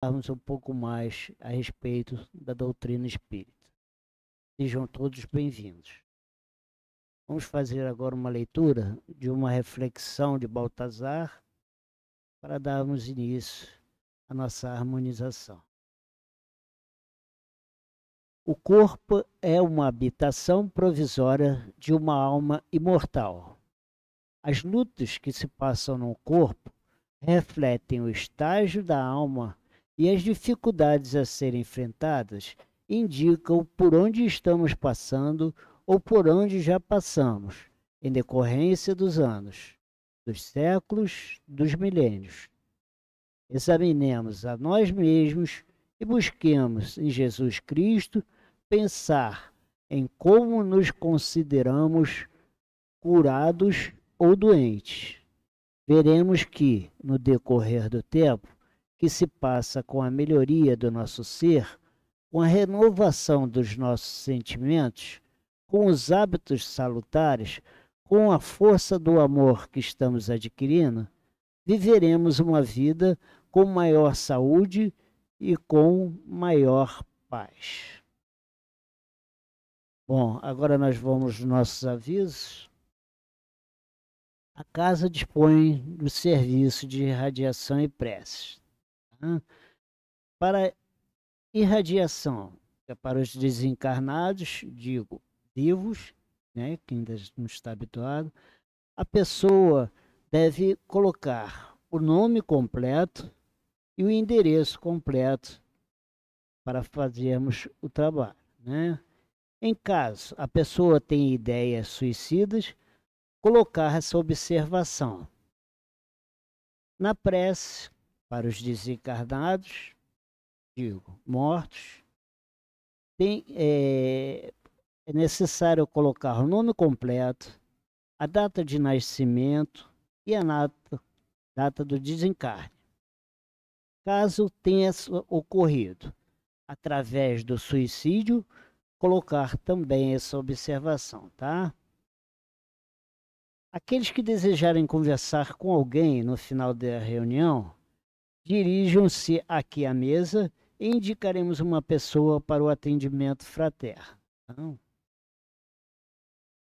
um pouco mais a respeito da doutrina espírita. Sejam todos bem-vindos. Vamos fazer agora uma leitura de uma reflexão de Baltazar para darmos início à nossa harmonização. O corpo é uma habitação provisória de uma alma imortal. As lutas que se passam no corpo refletem o estágio da alma e as dificuldades a serem enfrentadas indicam por onde estamos passando ou por onde já passamos, em decorrência dos anos, dos séculos, dos milênios. Examinemos a nós mesmos e busquemos em Jesus Cristo pensar em como nos consideramos curados ou doentes. Veremos que, no decorrer do tempo, que se passa com a melhoria do nosso ser, com a renovação dos nossos sentimentos, com os hábitos salutares, com a força do amor que estamos adquirindo, viveremos uma vida com maior saúde e com maior paz. Bom, agora nós vamos nos nossos avisos. A casa dispõe do serviço de irradiação e preces. Tá? Para irradiação, é para os desencarnados, digo, vivos, né, que ainda não está habituado, a pessoa deve colocar o nome completo e o endereço completo para fazermos o trabalho, né? Em caso a pessoa tenha ideias suicidas, colocar essa observação. Na prece, para os desencarnados, digo, mortos, é necessário colocar o nome completo, a data de nascimento e a data do desencarne. Caso tenha ocorrido através do suicídio, colocar também essa observação, tá? Aqueles que desejarem conversar com alguém no final da reunião, dirijam-se aqui à mesa e indicaremos uma pessoa para o atendimento fraterno. Tá?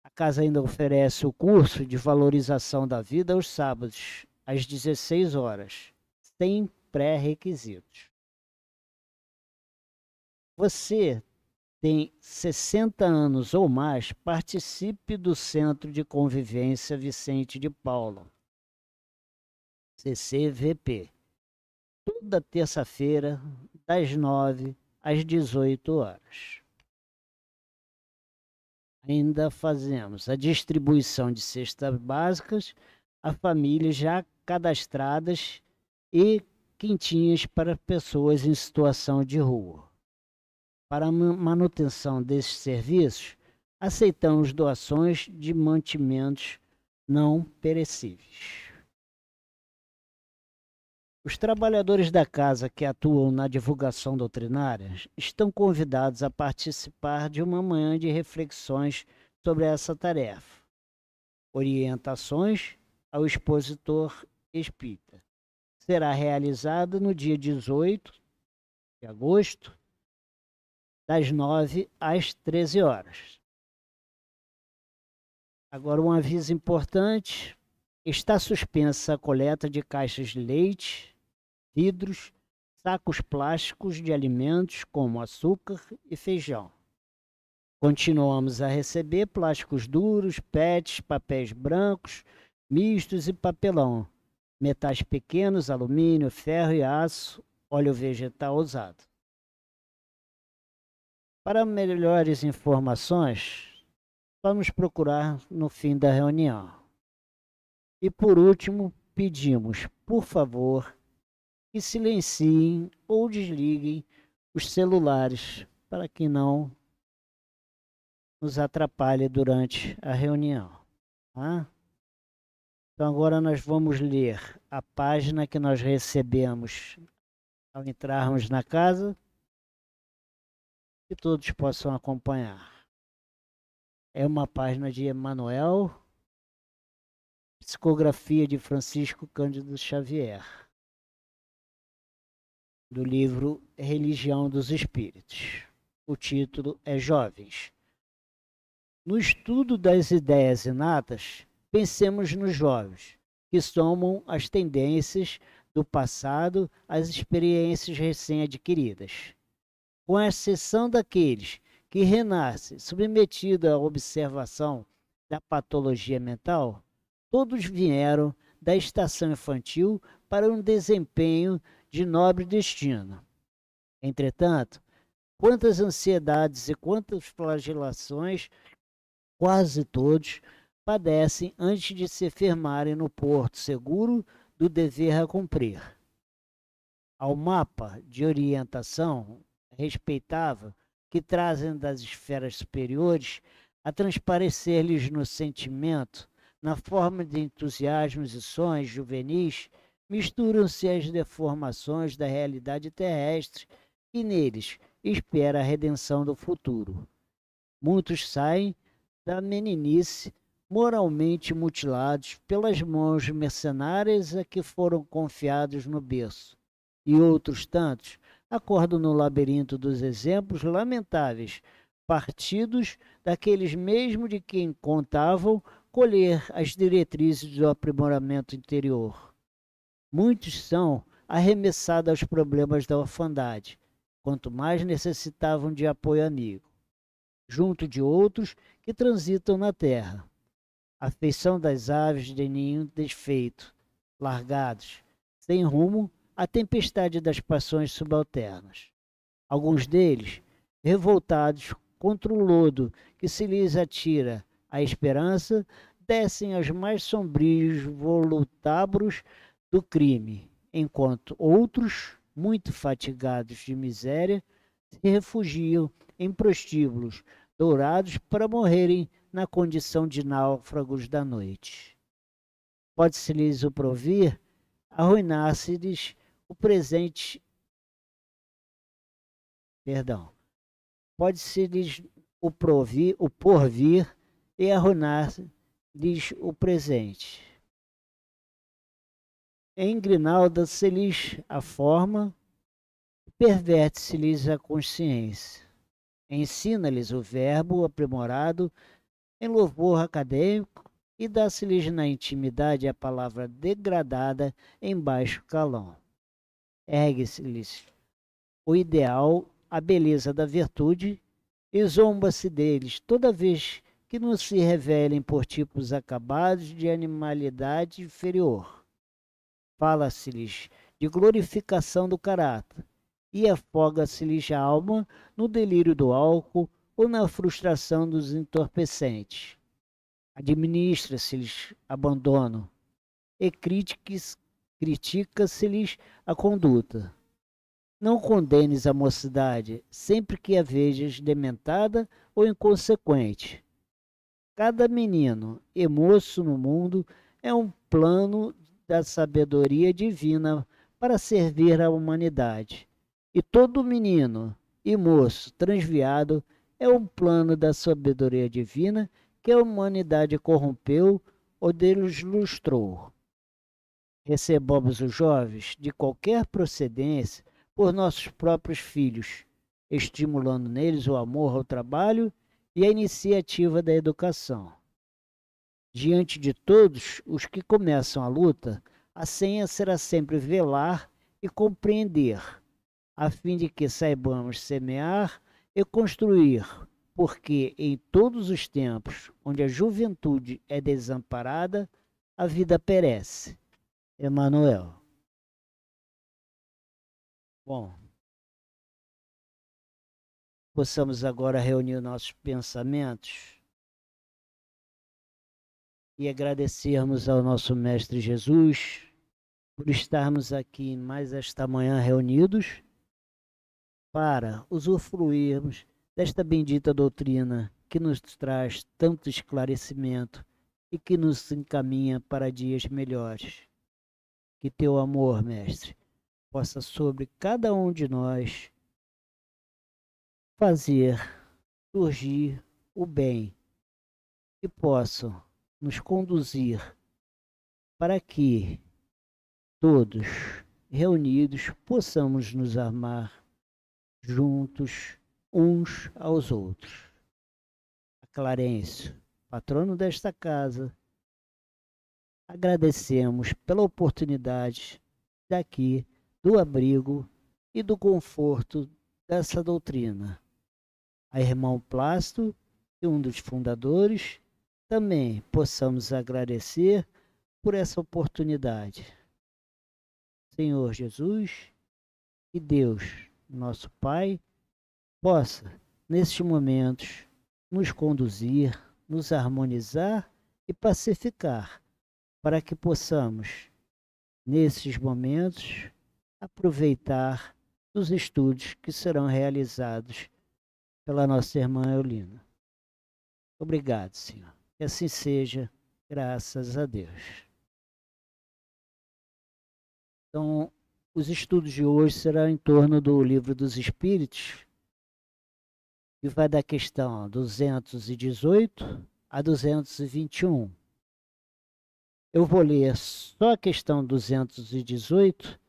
A casa ainda oferece o curso de valorização da vida aos sábados, às 16 horas, sem pré-requisitos. Você tem 60 anos ou mais, participe do Centro de Convivência Vicente de Paulo, CCVP, toda terça-feira, das 9 às 18 horas. Ainda fazemos a distribuição de cestas básicas a famílias já cadastradas e quintinhas para pessoas em situação de rua. Para a manutenção desses serviços, aceitamos doações de mantimentos não perecíveis. Os trabalhadores da casa que atuam na divulgação doutrinária estão convidados a participar de uma manhã de reflexões sobre essa tarefa. Orientações ao expositor espírita. Será realizada no dia 18 de agosto, das 9 às 13 horas. Agora, um aviso importante: está suspensa a coleta de caixas de leite, vidros, sacos plásticos de alimentos como açúcar e feijão. Continuamos a receber plásticos duros, PETs, papéis brancos, mistos e papelão, metais pequenos, alumínio, ferro e aço, óleo vegetal usado. Para melhores informações, vamos procurar no fim da reunião. E por último, pedimos, por favor, que silenciem ou desliguem os celulares para que não nos atrapalhe durante a reunião. Tá? Então agora nós vamos ler a página que nós recebemos ao entrarmos na casa, que todos possam acompanhar. É uma página de Emmanuel, psicografia de Francisco Cândido Xavier. do livro Religião dos Espíritos. O título é Jovens. No estudo das ideias inatas, pensemos nos jovens, que somam as tendências do passado às experiências recém-adquiridas. Com exceção daqueles que renascem submetidos à observação da patologia mental, todos vieram da estação infantil para um desempenho de nobre destino. Entretanto, quantas ansiedades e quantas flagelações quase todos padecem antes de se firmarem no porto seguro do dever a cumprir. Ao mapa de orientação respeitável que trazem das esferas superiores a transparecer-lhes no sentimento, na forma de entusiasmos e sonhos juvenis, misturam-se as deformações da realidade terrestre e neles espera a redenção do futuro. Muitos saem da meninice moralmente mutilados pelas mãos mercenárias a que foram confiados no berço, e outros tantos acordam no labirinto dos exemplos lamentáveis, partidos daqueles mesmo de quem contavam colher as diretrizes do aprimoramento interior. Muitos são arremessados aos problemas da orfandade, quanto mais necessitavam de apoio amigo, junto de outros que transitam na terra. A feição das aves de ninho desfeito, largados, sem rumo, à tempestade das paixões subalternas. Alguns deles, revoltados contra o lodo que se lhes atira a esperança, descem aos mais sombrios volutábulos do crime, enquanto outros, muito fatigados de miséria, se refugiam em prostíbulos dourados para morrerem na condição de náufragos da noite. Pode-se-lhes o provir, arruinar-se-lhes o presente, pode-se-lhes o porvir e arruinar-lhes o presente. Engrinalda-se-lhes a forma, perverte-se-lhes a consciência. Ensina-lhes o verbo aprimorado em louvor acadêmico e dá-se-lhes na intimidade a palavra degradada em baixo calão. Ergue-se-lhes o ideal, a beleza da virtude, e zomba-se deles toda vez que não se revelem por tipos acabados de animalidade inferior. Fala-se-lhes de glorificação do caráter, e afoga-se-lhes a alma no delírio do álcool ou na frustração dos entorpecentes. Administra-se-lhes abandono e critica-se-lhes a conduta. Não condenes a mocidade sempre que a vejas dementada ou inconsequente. Cada menino e moço no mundo é um plano da sabedoria divina para servir à humanidade. E todo menino e moço transviado é um plano da sabedoria divina que a humanidade corrompeu ou deslustrou. Recebamos os jovens de qualquer procedência por nossos próprios filhos, estimulando neles o amor ao trabalho e a iniciativa da educação. Diante de todos os que começam a luta, a senha será sempre velar e compreender, a fim de que saibamos semear e construir, porque em todos os tempos onde a juventude é desamparada, a vida perece. Emmanuel. Bom, possamos agora reunir nossos pensamentos e agradecermos ao nosso Mestre Jesus por estarmos aqui mais esta manhã reunidos para usufruirmos desta bendita doutrina que nos traz tanto esclarecimento e que nos encaminha para dias melhores. Que teu amor, Mestre, possa sobre cada um de nós fazer surgir o bem que possam nos conduzir para que todos reunidos, possamos nos amar juntos uns aos outros. A Clarencio, patrono desta casa, agradecemos pela oportunidade daqui, do abrigo e do conforto dessa doutrina. A irmão Plácido, um dos fundadores, também possamos agradecer por essa oportunidade. Senhor Jesus e Deus, nosso Pai, possa, nestes momentos, nos conduzir, nos harmonizar e pacificar, para que possamos, nesses momentos, aproveitar os estudos que serão realizados pela nossa irmã Eulina. Obrigado, Senhor. Que assim seja, graças a Deus. Então, os estudos de hoje serão em torno do Livro dos Espíritos, que vai da questão 218 a 221. Eu vou ler só a questão 218,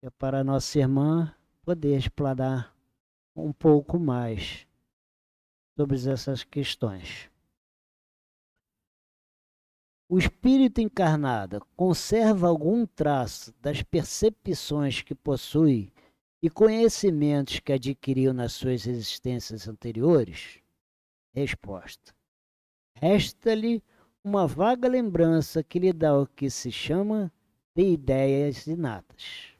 que é para a nossa irmã poder explanar um pouco mais sobre essas questões. O espírito encarnado conserva algum traço das percepções que possui e conhecimentos que adquiriu nas suas existências anteriores? Resposta: resta-lhe uma vaga lembrança que lhe dá o que se chama de ideias inatas.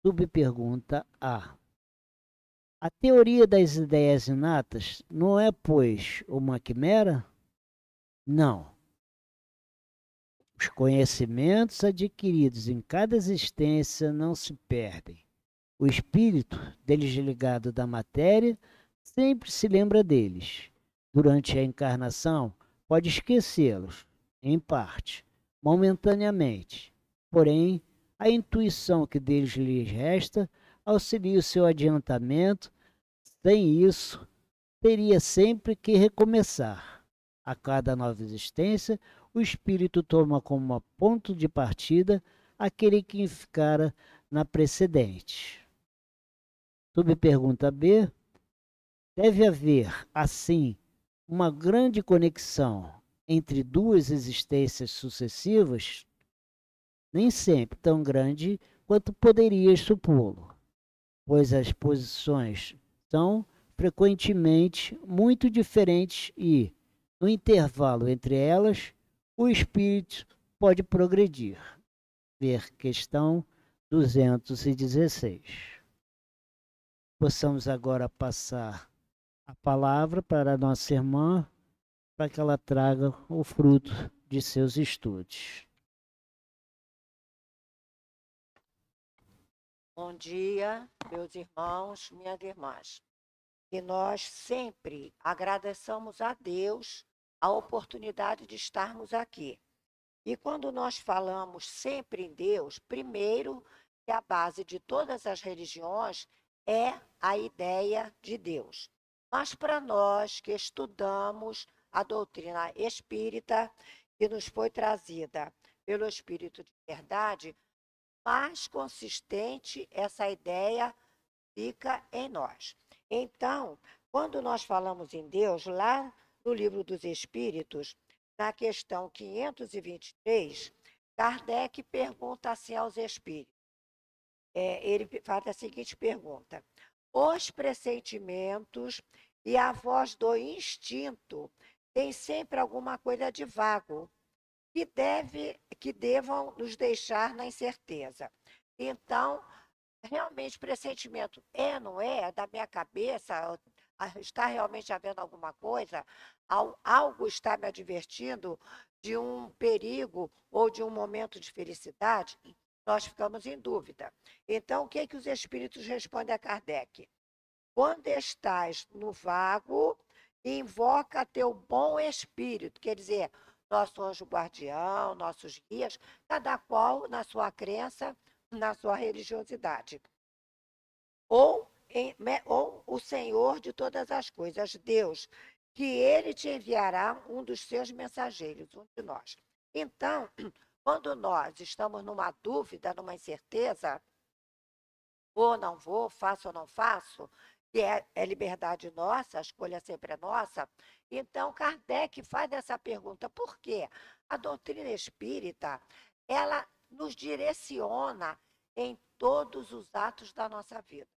Subpergunta A. A teoria das ideias inatas não é, pois, uma quimera? Não. Os conhecimentos adquiridos em cada existência não se perdem. O espírito, desligado da matéria, sempre se lembra deles. Durante a encarnação, pode esquecê-los, em parte, momentaneamente. Porém, a intuição que deles lhes resta auxilia o seu adiantamento. Sem isso, teria sempre que recomeçar. A cada nova existência, o espírito toma como ponto de partida aquele que ficara na precedente. Subpergunta B. Deve haver, assim, uma grande conexão entre duas existências sucessivas? Nem sempre tão grande quanto poderias supô-lo, pois as posições são frequentemente muito diferentes e, no intervalo entre elas, o espírito pode progredir. Ver questão 216. Possamos agora passar a palavra para a nossa irmã, para que ela traga o fruto de seus estudos. Bom dia, meus irmãos, minhas irmãs. E nós sempre agradecemos a Deus a oportunidade de estarmos aqui. E quando nós falamos sempre em Deus, primeiro, que a base de todas as religiões é a ideia de Deus. Mas para nós que estudamos a doutrina espírita, que nos foi trazida pelo Espírito de Verdade, mais consistente essa ideia fica em nós. Então, quando nós falamos em Deus, lá no Livro dos Espíritos, na questão 523, Kardec pergunta assim aos espíritos. Ele faz a seguinte pergunta: os pressentimentos e a voz do instinto têm sempre alguma coisa de vago que devam nos deixar na incerteza. Então, realmente, pressentimento não é da minha cabeça, está realmente havendo alguma coisa, algo está me advertindo de um perigo ou de um momento de felicidade, nós ficamos em dúvida. Então, o que os espíritos respondem a Kardec? Quando estás no vago, invoca teu bom espírito, quer dizer, nosso anjo guardião, nossos guias, cada qual na sua crença, na sua religiosidade. Ou o Senhor de todas as coisas, Deus, que ele te enviará um dos seus mensageiros, um de nós. Então, Quando nós estamos numa dúvida, numa incerteza, vou, não vou, faço ou não faço, que é liberdade nossa, a escolha sempre é nossa. Então, Kardec faz essa pergunta, por quê? A doutrina espírita, ela nos direciona em todos os atos da nossa vida.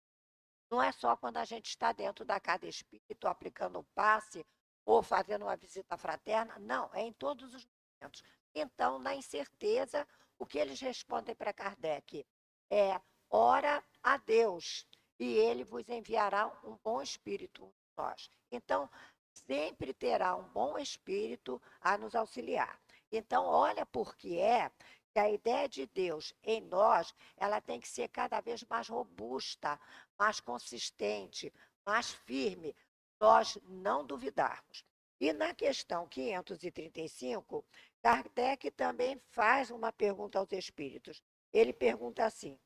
Não é só quando a gente está dentro da casa espírita, aplicando o passe, ou fazendo uma visita fraterna, não, é em todos os momentos. Então, na incerteza, o que eles respondem para Kardec é: ora a Deus, e ele vos enviará um bom espírito em nós. Então, sempre terá um bom espírito a nos auxiliar. Então, olha por que é que a ideia de Deus em nós, ela tem que ser cada vez mais robusta, mais consistente, mais firme, nós não duvidarmos. E na questão 535, Kardec também faz uma pergunta aos espíritos. Ele pergunta assim: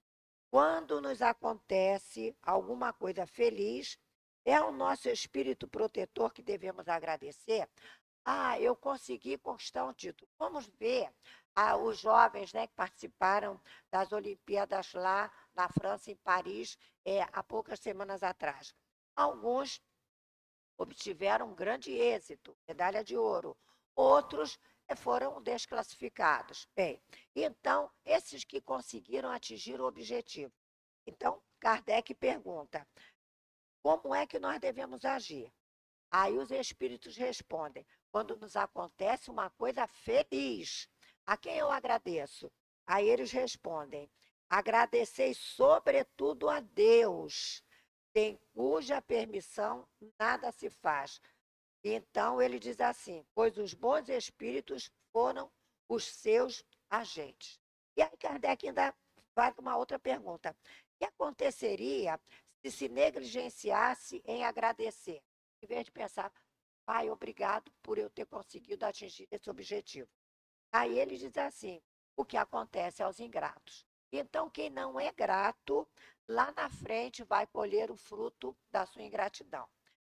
quando nos acontece alguma coisa feliz, é o nosso espírito protetor que devemos agradecer? Ah, eu consegui conquistar um título. Vamos ver os jovens, né, que participaram das Olimpíadas lá na França, em Paris, há poucas semanas atrás. Alguns obtiveram um grande êxito, medalha de ouro. Outros foram desclassificados. Bem, então, esses que conseguiram atingir o objetivo. Então, Kardec pergunta: como é que nós devemos agir? Aí os espíritos respondem: quando nos acontece uma coisa feliz, a quem eu agradeço? Aí eles respondem: agradecei sobretudo a Deus, sem cuja permissão nada se faz. Então ele diz assim: pois os bons espíritos foram os seus agentes. E aí Kardec ainda faz uma outra pergunta: o que aconteceria se negligenciasse em agradecer? Em vez de pensar, pai, obrigado por eu ter conseguido atingir esse objetivo. Aí ele diz assim: o que acontece aos ingratos. Então, quem não é grato, lá na frente vai colher o fruto da sua ingratidão.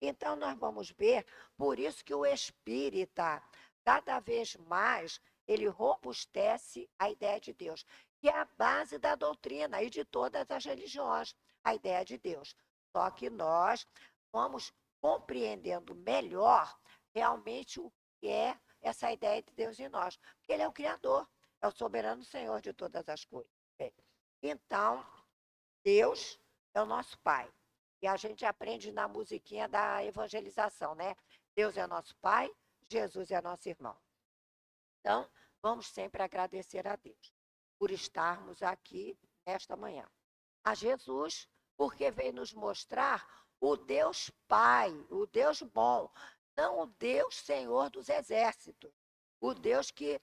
Então, nós vamos ver, por isso que o espírita, cada vez mais, ele robustece a ideia de Deus, que é a base da doutrina e de todas as religiões, a ideia de Deus. Só que nós vamos compreendendo melhor realmente o que é essa ideia de Deus em nós, porque ele é o Criador, é o soberano Senhor de todas as coisas. Bem, então, Deus é o nosso Pai. E a gente aprende na musiquinha da evangelização, né? Deus é nosso Pai, Jesus é nosso irmão. Então, vamos sempre agradecer a Deus por estarmos aqui nesta manhã. A Jesus, porque veio nos mostrar o Deus Pai, o Deus bom, não o Deus Senhor dos exércitos, o Deus que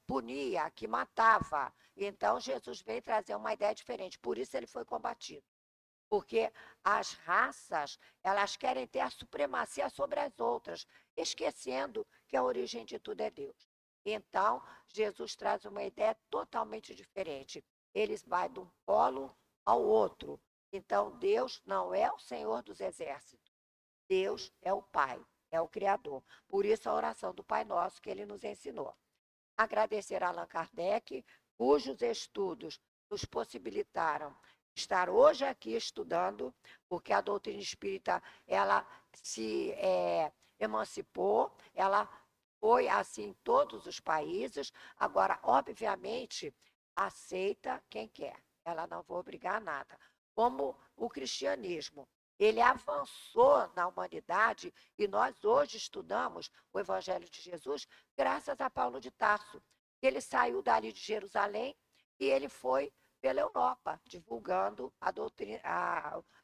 punia, que matava. Então, Jesus veio trazer uma ideia diferente, por isso ele foi combatido. Porque as raças, elas querem ter a supremacia sobre as outras, esquecendo que a origem de tudo é Deus. Então, Jesus traz uma ideia totalmente diferente. Ele vai de um polo ao outro. Então, Deus não é o Senhor dos exércitos. Deus é o Pai, é o Criador. Por isso, a oração do Pai Nosso que ele nos ensinou. Agradecer a Allan Kardec, cujos estudos nos possibilitaram estar hoje aqui estudando, porque a doutrina espírita ela se emancipou, ela foi assim em todos os países. Agora, obviamente, aceita quem quer. Ela não vai obrigar a nada. Como o cristianismo, ele avançou na humanidade e nós hoje estudamos o Evangelho de Jesus graças a Paulo de Tarso. Ele saiu dali de Jerusalém e ele foi pela Europa, divulgando a doutrina,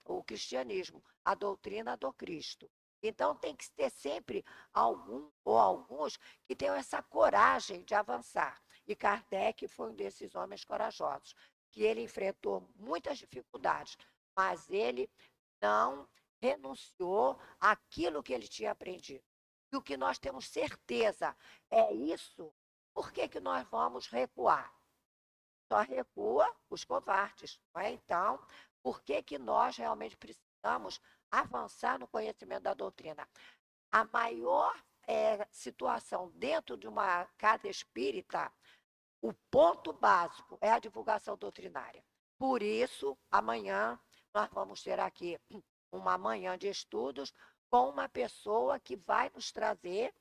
o cristianismo, a doutrina do Cristo. Então, tem que ter sempre algum ou alguns que tenham essa coragem de avançar. E Kardec foi um desses homens corajosos, que ele enfrentou muitas dificuldades, mas ele não renunciou àquilo que ele tinha aprendido. E o que nós temos certeza é isso, por que, que nós vamos recuar? Só recua os covardes. Não é? Então, por que, que nós realmente precisamos avançar no conhecimento da doutrina? A maior situação dentro de uma casa espírita O ponto básico é a divulgação doutrinária. Por isso, amanhã nós vamos ter aqui uma manhã de estudos com uma pessoa que vai nos trazer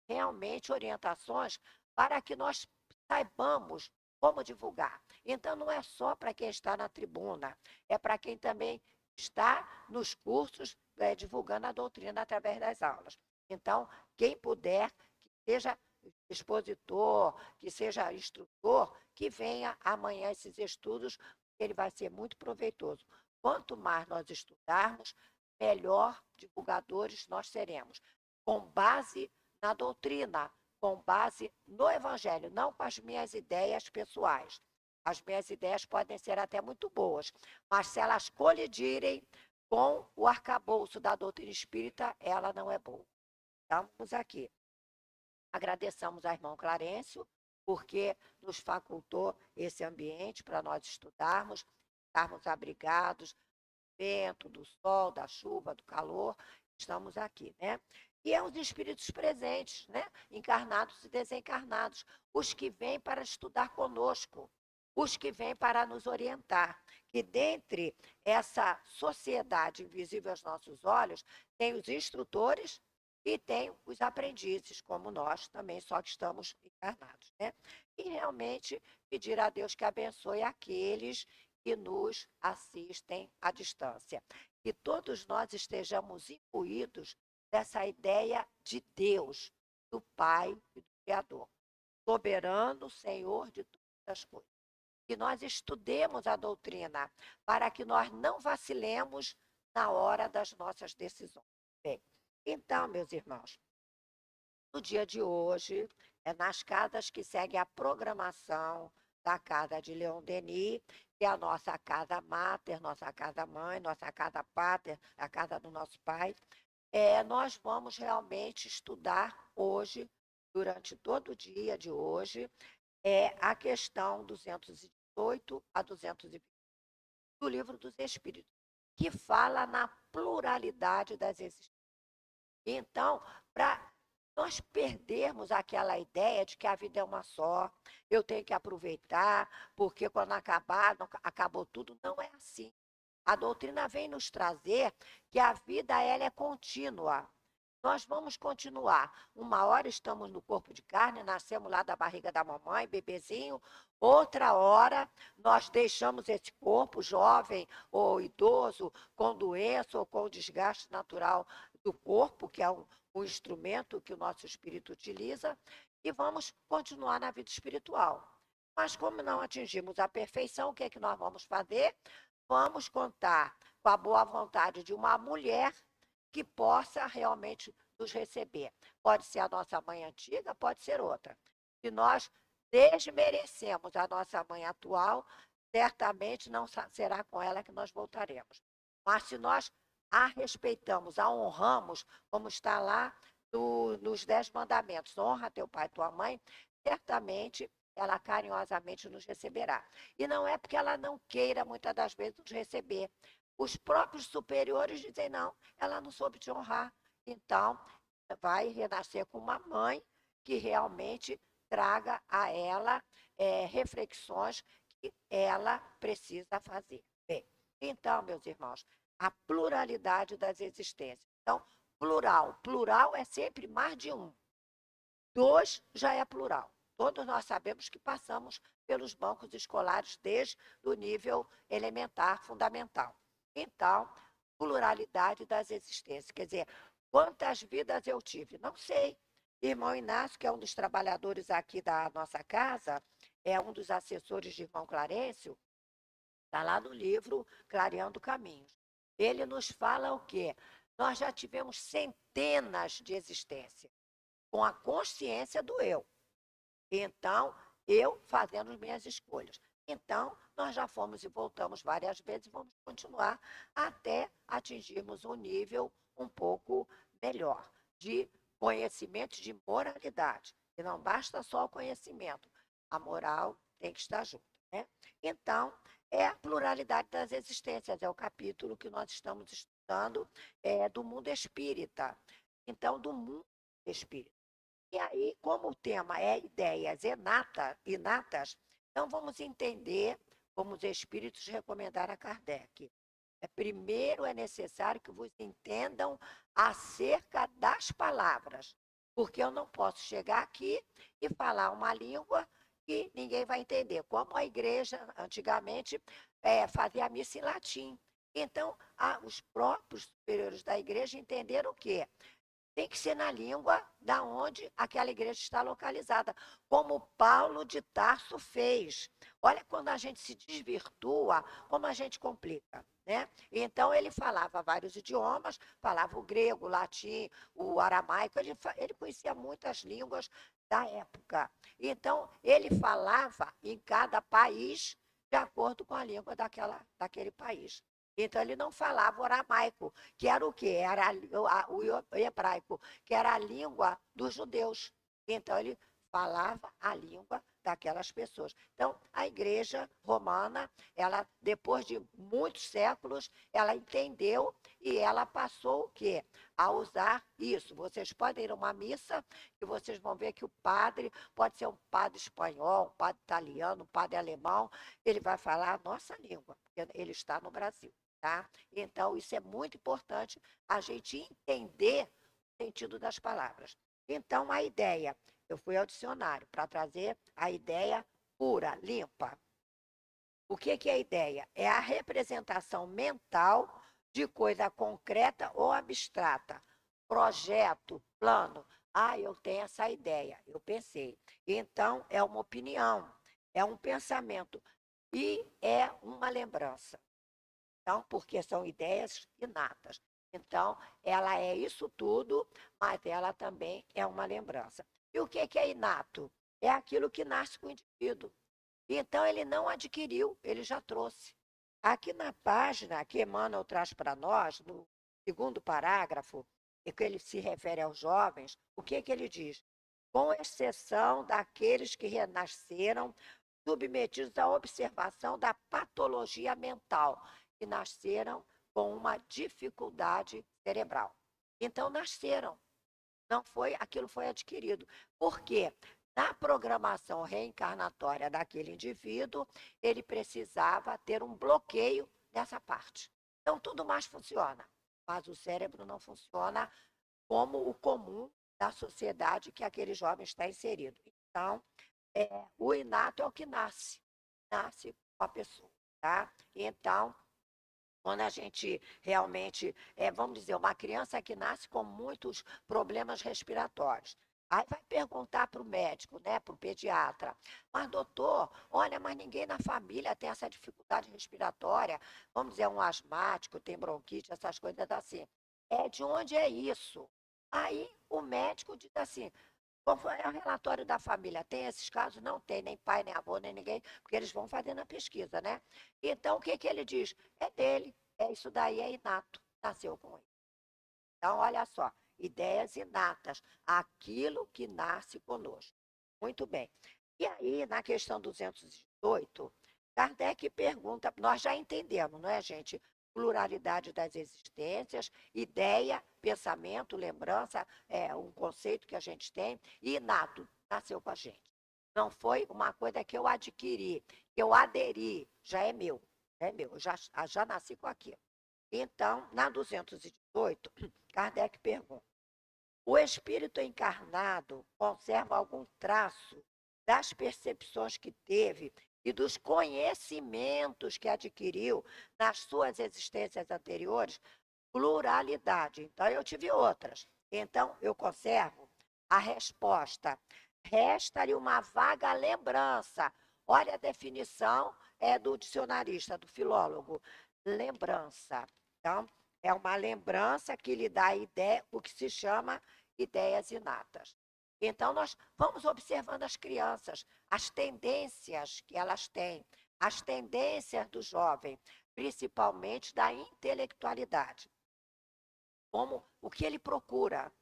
realmente orientações para que nós saibamos como divulgar. Então, não é só para quem está na tribuna, é para quem também está nos cursos divulgando a doutrina através das aulas. Então, quem puder, que seja expositor, que seja instrutor, que venha amanhã esses estudos, ele vai ser muito proveitoso. Quanto mais nós estudarmos, melhor divulgadores nós seremos, com base na doutrina, com base no Evangelho, não com as minhas ideias pessoais. As minhas ideias podem ser até muito boas, mas se elas colidirem com o arcabouço da doutrina espírita, ela não é boa. Estamos aqui. Agradeçamos ao irmão Clarencio, porque nos facultou esse ambiente para nós estudarmos, estarmos abrigados do vento, do sol, da chuva, do calor. Estamos aqui, né? E é os espíritos presentes, né? Encarnados e desencarnados, os que vêm para estudar conosco, os que vêm para nos orientar. Que dentre essa sociedade invisível aos nossos olhos, tem os instrutores e tem os aprendizes, como nós também, só que estamos encarnados, né? E realmente pedir a Deus que abençoe aqueles que nos assistem à distância. Que todos nós estejamos imbuídos dessa ideia de Deus, do Pai e do Criador, soberano, Senhor de todas as coisas. Que nós estudemos a doutrina para que nós não vacilemos na hora das nossas decisões. Bem, então, meus irmãos, no dia de hoje, nas casas que seguem a programação da casa de Leon Denis, que é a nossa casa máter, nossa casa mãe, nossa casa pater, a casa do nosso pai, nós vamos realmente estudar hoje, durante todo o dia de hoje, a questão 218 a 220 do Livro dos Espíritos, que fala na pluralidade das existências. Então, para nós perdermos aquela ideia de que a vida é uma só, eu tenho que aproveitar, porque quando acabar, acabou tudo, não é assim. A doutrina vem nos trazer que a vida ela é contínua. Nós vamos continuar. Uma hora estamos no corpo de carne, nascemos lá da barriga da mamãe, bebezinho. Outra hora nós deixamos esse corpo jovem ou idoso, com doença ou com desgaste natural do corpo, que é um instrumento que o nosso espírito utiliza, e vamos continuar na vida espiritual. Mas como não atingimos a perfeição, o que é que nós vamos fazer? Vamos contar com a boa vontade de uma mulher que possa realmente nos receber. Pode ser a nossa mãe antiga, pode ser outra. Se nós desmerecemos a nossa mãe atual, certamente não será com ela que nós voltaremos. Mas se nós a respeitamos, a honramos, como está lá nos 10 mandamentos, honra teu pai e tua mãe, certamente ela carinhosamente nos receberá. E não é porque ela não queira, muitas das vezes, nos receber. Os próprios superiores dizem, não, ela não soube te honrar. Então, vai renascer com uma mãe que realmente traga a ela reflexões que ela precisa fazer. Bem, então, meus irmãos, a pluralidade das existências. Então, plural é sempre mais de um. Dois já é plural. Todos nós sabemos que passamos pelos bancos escolares desde o nível elementar, fundamental. Então, pluralidade das existências. Quer dizer, quantas vidas eu tive? Não sei. Irmão Inácio, que é um dos trabalhadores aqui da nossa casa, é um dos assessores de irmão Clarencio, está lá no livro Clareando Caminhos. Ele nos fala o quê? Nós já tivemos centenas de existências, com a consciência do eu. Então, eu fazendo as minhas escolhas. Então, nós já fomos e voltamos várias vezes e vamos continuar até atingirmos um nível um pouco melhor de conhecimento, de moralidade. E não basta só o conhecimento, a moral tem que estar junto, né? Então, é a pluralidade das existências, é o capítulo que nós estamos estudando do mundo espírita. Então, do mundo espírita. E aí, como o tema é ideias inatas, então vamos entender como os espíritos recomendaram a Kardec. Primeiro é necessário que vos entendam acerca das palavras, porque eu não posso chegar aqui e falar uma língua que ninguém vai entender, como a igreja antigamente fazia a missa em latim. Então, os próprios superiores da igreja entenderam o quê? Tem que ser na língua da onde aquela igreja está localizada, como Paulo de Tarso fez. Olha quando a gente se desvirtua, como a gente complica. Né? Então, ele falava vários idiomas, falava o grego, o latim, o aramaico, ele conhecia muitas línguas da época. Então, ele falava em cada país de acordo com a língua daquele país. Então, ele não falava o aramaico, que era o quê? Era o hebraico, que era a língua dos judeus. Então, ele falava a língua daquelas pessoas. Então, a igreja romana, ela, depois de muitos séculos, ela entendeu e ela passou o quê? A usar isso. Vocês podem ir a uma missa e vocês vão ver que o padre pode ser um padre espanhol, um padre italiano, um padre alemão, ele vai falar a nossa língua, porque ele está no Brasil. Tá? Então, isso é muito importante a gente entender o sentido das palavras. Então, a ideia, eu fui ao dicionário para trazer a ideia pura, limpa. O que é a ideia? É a representação mental de coisa concreta ou abstrata. Projeto, plano. Ah, eu tenho essa ideia, eu pensei. Então, é uma opinião, é um pensamento e é uma lembrança. Então, porque são ideias inatas. Então, ela é isso tudo, mas ela também é uma lembrança. E o que é inato? É aquilo que nasce com o indivíduo. Então, ele não adquiriu, ele já trouxe. Aqui na página que Emmanuel traz para nós, no segundo parágrafo, e que ele se refere aos jovens, o que ele diz? Com exceção daqueles que renasceram submetidos à observação da patologia mental, que nasceram com uma dificuldade cerebral. Então, nasceram. Não foi, aquilo foi adquirido. Por quê? Na programação reencarnatória daquele indivíduo, ele precisava ter um bloqueio nessa parte. Então, tudo mais funciona, mas o cérebro não funciona como o comum da sociedade que aquele jovem está inserido. Então, o inato é o que nasce com a pessoa. Tá? Então, quando a gente realmente, vamos dizer, uma criança que nasce com muitos problemas respiratórios. Aí vai perguntar para o médico, né, para o pediatra, mas doutor, olha, mas ninguém na família tem essa dificuldade respiratória, vamos dizer, um asmático, tem bronquite, essas coisas assim. De onde é isso? Aí o médico diz assim, qual foi o relatório da família? Tem esses casos? Não tem, nem pai, nem avô, nem ninguém, porque eles vão fazendo a pesquisa, né? Então, o que ele diz? É dele, isso daí é inato, nasceu com ele. Então, olha só, ideias inatas, aquilo que nasce conosco. Muito bem. E aí, na questão 218, Kardec pergunta, nós já entendemos, não é, gente? Pluralidade das existências, ideia, pensamento, lembrança, é um conceito que a gente tem, e inato, nasceu com a gente. Não foi uma coisa que eu adquiri, que eu aderi, já é meu, eu já nasci com aquilo. Então, na 218, Kardec pergunta, o espírito encarnado conserva algum traço das percepções que teve e dos conhecimentos que adquiriu nas suas existências anteriores? Pluralidade. Então, eu tive outras. Então, eu conservo a resposta. Resta-lhe uma vaga lembrança. Olha a definição do dicionarista, do filólogo. Lembrança. Então, é uma lembrança que lhe dá ideia, o que se chama ideias inatas. Então, nós vamos observando as crianças, as tendências que elas têm, as tendências do jovem, principalmente da intelectualidade. Como o que ele procura,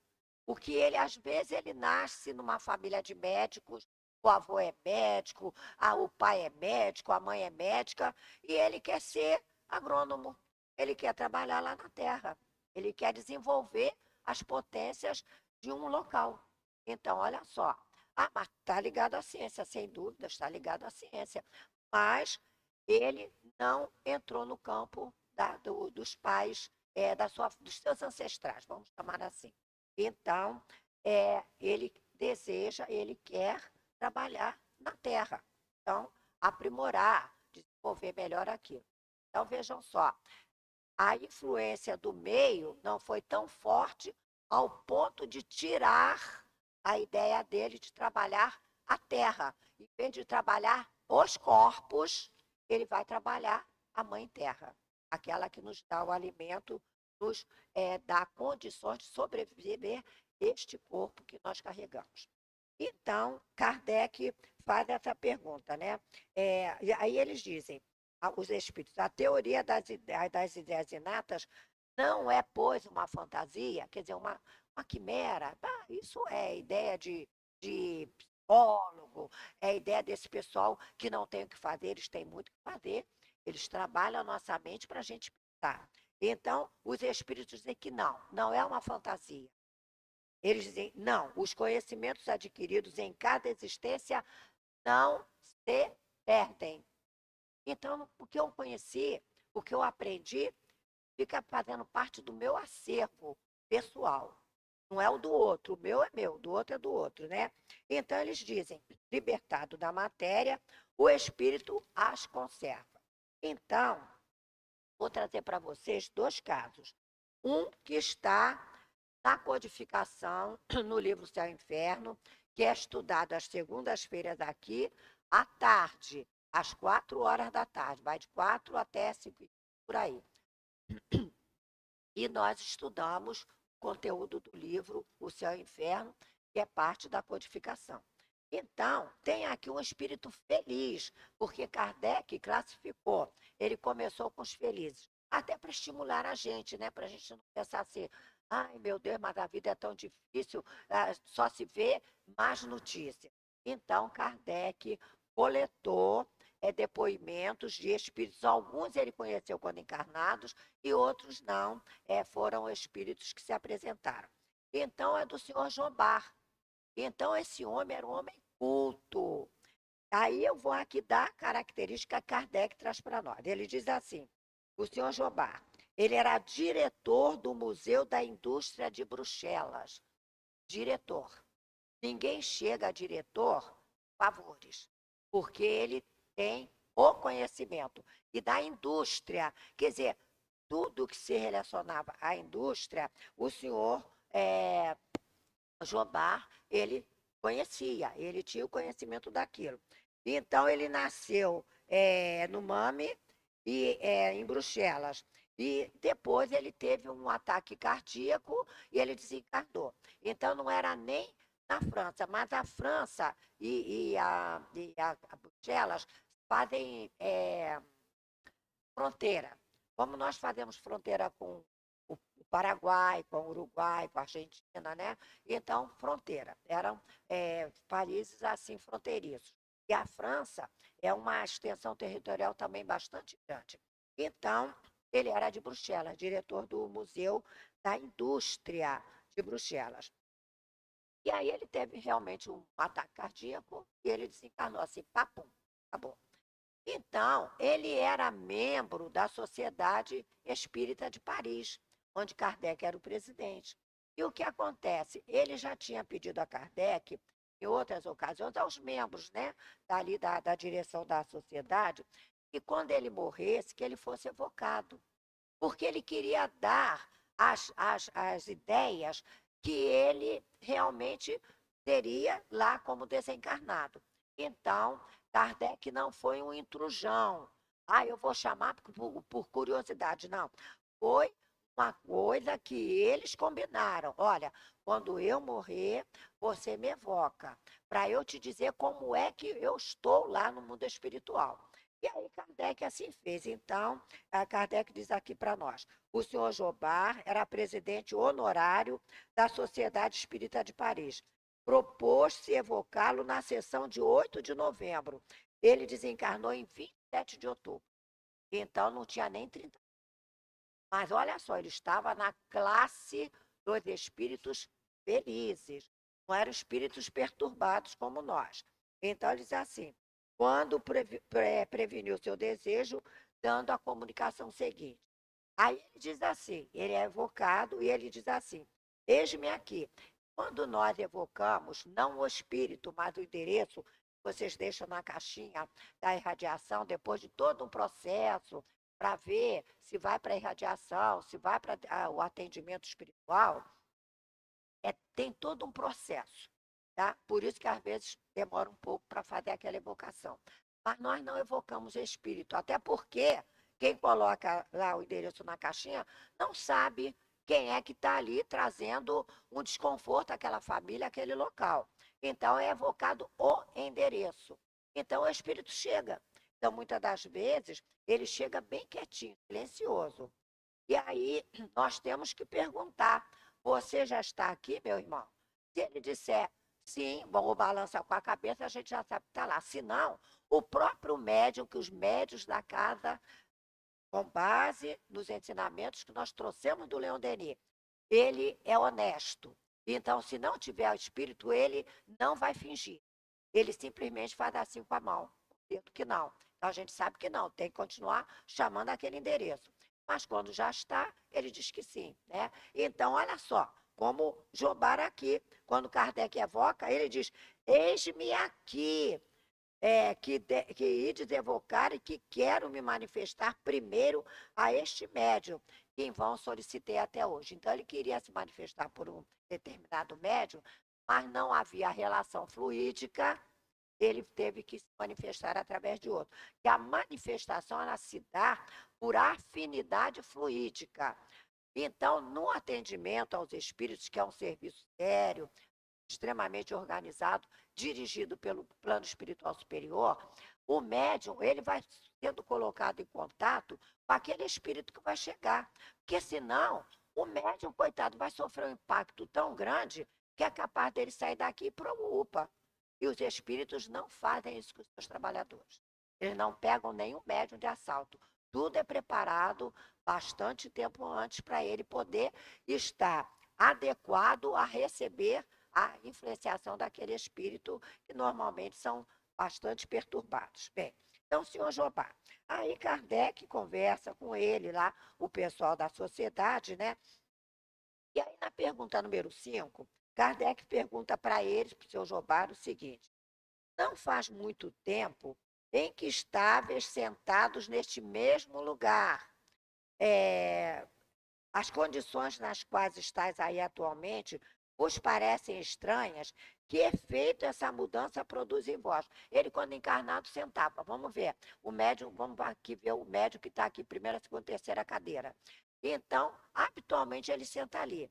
o que ele, às vezes, ele nasce numa família de médicos, o avô é médico, o pai é médico, a mãe é médica, e ele quer ser agrônomo, ele quer trabalhar lá na terra, ele quer desenvolver as potências de um local. Então, olha só. Ah, mas está ligado à ciência, sem dúvida, está ligado à ciência. Mas ele não entrou no campo dos pais, dos seus ancestrais, vamos chamar assim. Então, ele deseja, ele quer trabalhar na terra. Então, aprimorar, desenvolver melhor aquilo. Então, vejam só, a influência do meio não foi tão forte ao ponto de tirar a ideia dele de trabalhar a terra. Em vez de trabalhar os corpos, ele vai trabalhar a mãe terra, aquela que nos dá o alimento, nos dá condições de sobreviver este corpo que nós carregamos. Então, Kardec faz essa pergunta, né? E aí eles dizem, os espíritos, a teoria das ideias inatas não é, pois, uma fantasia, quer dizer, uma quimera. Isso é ideia de psicólogo, é ideia desse pessoal que não tem o que fazer, eles têm muito o que fazer, eles trabalham a nossa mente para a gente pensar. Então, os espíritos dizem que não é uma fantasia. Eles dizem, não, os conhecimentos adquiridos em cada existência não se perdem. Então, o que eu conheci, o que eu aprendi, fica fazendo parte do meu acervo pessoal. Não é o do outro, o meu é meu, do outro é do outro, né? Então, eles dizem, libertado da matéria, o espírito as conserva. Então, vou trazer para vocês dois casos. Um que está na codificação, no livro Céu e Inferno, que é estudado às segundas-feiras aqui, à tarde, às 4 horas da tarde, vai de 4 até 5, por aí. E nós estudamos o conteúdo do livro O Céu e o Inferno, que é parte da codificação. Então, tem aqui um espírito feliz, porque Kardec classificou, ele começou com os felizes, até para estimular a gente, né? Para a gente não pensar assim, ai meu Deus, mas a vida é tão difícil, só se vê mais notícias. Então, Kardec coletou depoimentos de espíritos, alguns ele conheceu quando encarnados e outros não, foram espíritos que se apresentaram. Então, é do senhor Jobar. Então, esse homem era um homem culto. Aí eu vou aqui dar a característica que Kardec traz para nós. Ele diz assim, o senhor Jobar, ele era diretor do Museu da Indústria de Bruxelas. Diretor. Ninguém chega a diretor favores, porque ele tem o conhecimento. E da indústria, quer dizer, tudo que se relacionava à indústria, o senhor Jobar, ele conhecia, ele tinha o conhecimento daquilo. Então, ele nasceu no MAME, em Bruxelas. E depois ele teve um ataque cardíaco e ele desencarnou. Então, não era nem na França, mas a França e a Bruxelas fazem fronteira. Como nós fazemos fronteira com o Paraguai, com o Uruguai, com a Argentina, né? Então, fronteira. Eram países assim fronteiriços. E a França é uma extensão territorial também bastante grande. Então, ele era de Bruxelas, diretor do Museu da Indústria de Bruxelas. E aí ele teve realmente um ataque cardíaco e ele desencarnou assim, papum, acabou. Então, ele era membro da Sociedade Espírita de Paris, onde Kardec era o presidente. E o que acontece? Ele já tinha pedido a Kardec, em outras ocasiões, aos membros, né, dali da direção da sociedade, que quando ele morresse, que ele fosse evocado. Porque ele queria dar as ideias que ele realmente teria lá como desencarnado. Então, Kardec não foi um intrusão. Eu vou chamar por curiosidade. Não. Foi uma coisa que eles combinaram. Olha, quando eu morrer, você me evoca, para eu te dizer como é que eu estou lá no mundo espiritual. E aí Kardec assim fez. Então, Kardec diz aqui para nós, o senhor Jobard era presidente honorário da Sociedade Espírita de Paris. Propôs-se evocá-lo na sessão de 8 de novembro. Ele desencarnou em 27 de outubro. Então, não tinha nem 30. Mas olha só, ele estava na classe dos espíritos felizes. não eram espíritos perturbados como nós. Então, ele diz assim, quando preveniu seu desejo, dando a comunicação seguinte. Aí ele diz assim, ele é evocado e ele diz assim, eis-me aqui. Quando nós evocamos, não o espírito, mas o endereço, vocês deixam na caixinha da irradiação, depois de todo um processo, para ver se vai para a irradiação, se vai para o atendimento espiritual, tem todo um processo. Tá? Por isso que às vezes demora um pouco para fazer aquela evocação. Mas nós não evocamos espírito, até porque quem coloca lá o endereço na caixinha não sabe quem é que está ali trazendo um desconforto àquela família, àquele local. Então é evocado o endereço. Então o espírito chega. Então, muitas das vezes, ele chega bem quietinho, silencioso. E aí nós temos que perguntar: você já está aqui, meu irmão? Se ele disser sim, vamos balançar com a cabeça, a gente já sabe que está lá. Se não, o próprio médium, que os médios da casa, com base nos ensinamentos que nós trouxemos do Leon Denis, ele é honesto. Então, se não tiver o espírito, ele não vai fingir. Ele simplesmente faz assim com a mão, dizendo que não. Então, a gente sabe que não, tem que continuar chamando aquele endereço. Mas quando já está, ele diz que sim. Né? Então, olha só, como Jobar aqui, quando Kardec evoca, ele diz, eis-me aqui, que ides evocar e que quero me manifestar primeiro a este médium, que em vão solicitei até hoje. Então, ele queria se manifestar por um determinado médium, mas não havia relação fluídica, ele teve que se manifestar através de outro. E a manifestação, ela se dá por afinidade fluídica. Então, no atendimento aos espíritos, que é um serviço sério, extremamente organizado, dirigido pelo plano espiritual superior, o médium, ele vai sendo colocado em contato com aquele espírito que vai chegar. Porque senão, o médium, coitado, vai sofrer um impacto tão grande que é capaz dele sair daqui e para o UPA. E os espíritos não fazem isso com os seus trabalhadores. Eles não pegam nenhum médium de assalto. Tudo é preparado bastante tempo antes para ele poder estar adequado a receber a influenciação daquele espírito, que normalmente são bastante perturbados. Bem, então, senhor Jobá, aí Kardec conversa com ele lá, o pessoal da sociedade, né? E aí, na pergunta número 5, Kardec pergunta para eles, para o seu Jobá, o seguinte: não faz muito tempo em que estáveis sentados neste mesmo lugar. As condições nas quais estáis aí atualmente vos parecem estranhas? Que efeito essa mudança produz em vós? Ele, quando encarnado, sentava. Vamos ver. O médium, vamos aqui ver o médium que está aqui, primeira, segunda, terceira cadeira. Então, habitualmente, ele senta ali.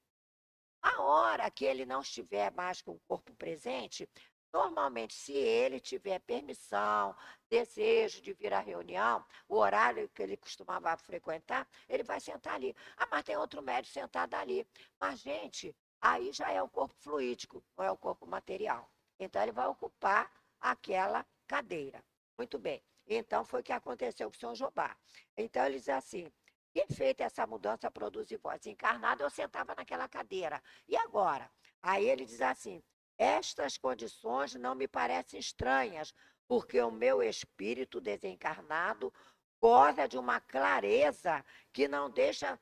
A hora que ele não estiver mais com o corpo presente, normalmente, se ele tiver permissão, desejo de vir à reunião, o horário que ele costumava frequentar, ele vai sentar ali. Ah, mas tem outro médico sentado ali. Mas, gente, aí já é o corpo fluídico, não é o corpo material. Então, ele vai ocupar aquela cadeira. Muito bem. Então, foi o que aconteceu com o senhor Jobá. Então, ele diz assim: que efeito essa mudança produz em vós? Encarnado, eu sentava naquela cadeira. E agora? Aí ele diz assim: estas condições não me parecem estranhas, porque o meu espírito desencarnado goza de uma clareza que não deixa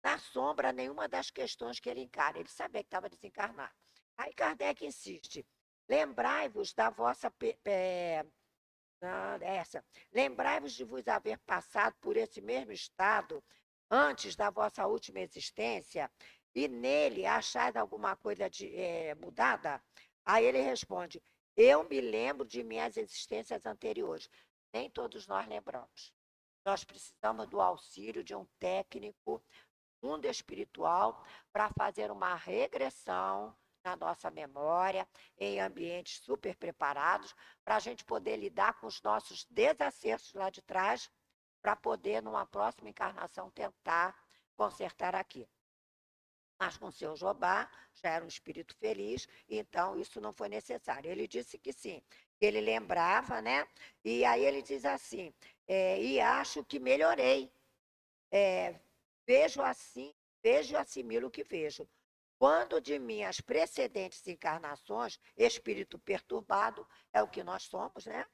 na sombra nenhuma das questões que ele encara. Ele sabia que estava desencarnado. Aí Kardec insiste: lembrai-vos da vossa essa. Lembrai-vos de vos haver passado por esse mesmo estado antes da vossa última existência e nele achais alguma coisa mudada? Aí ele responde: eu me lembro de minhas existências anteriores. Nem todos nós lembramos. Nós precisamos do auxílio de um técnico, mundo espiritual, para fazer uma regressão na nossa memória, em ambientes super preparados, para a gente poder lidar com os nossos desacertos lá de trás, para poder, numa próxima encarnação, tentar consertar aqui. Mas com o seu Jobá, já era um espírito feliz, então isso não foi necessário. Ele disse que sim, ele lembrava, né? E aí ele diz assim, e acho que melhorei. Vejo assim, vejo e assimilo o que vejo. quando de minhas precedentes encarnações, espírito perturbado, é o que nós somos, né?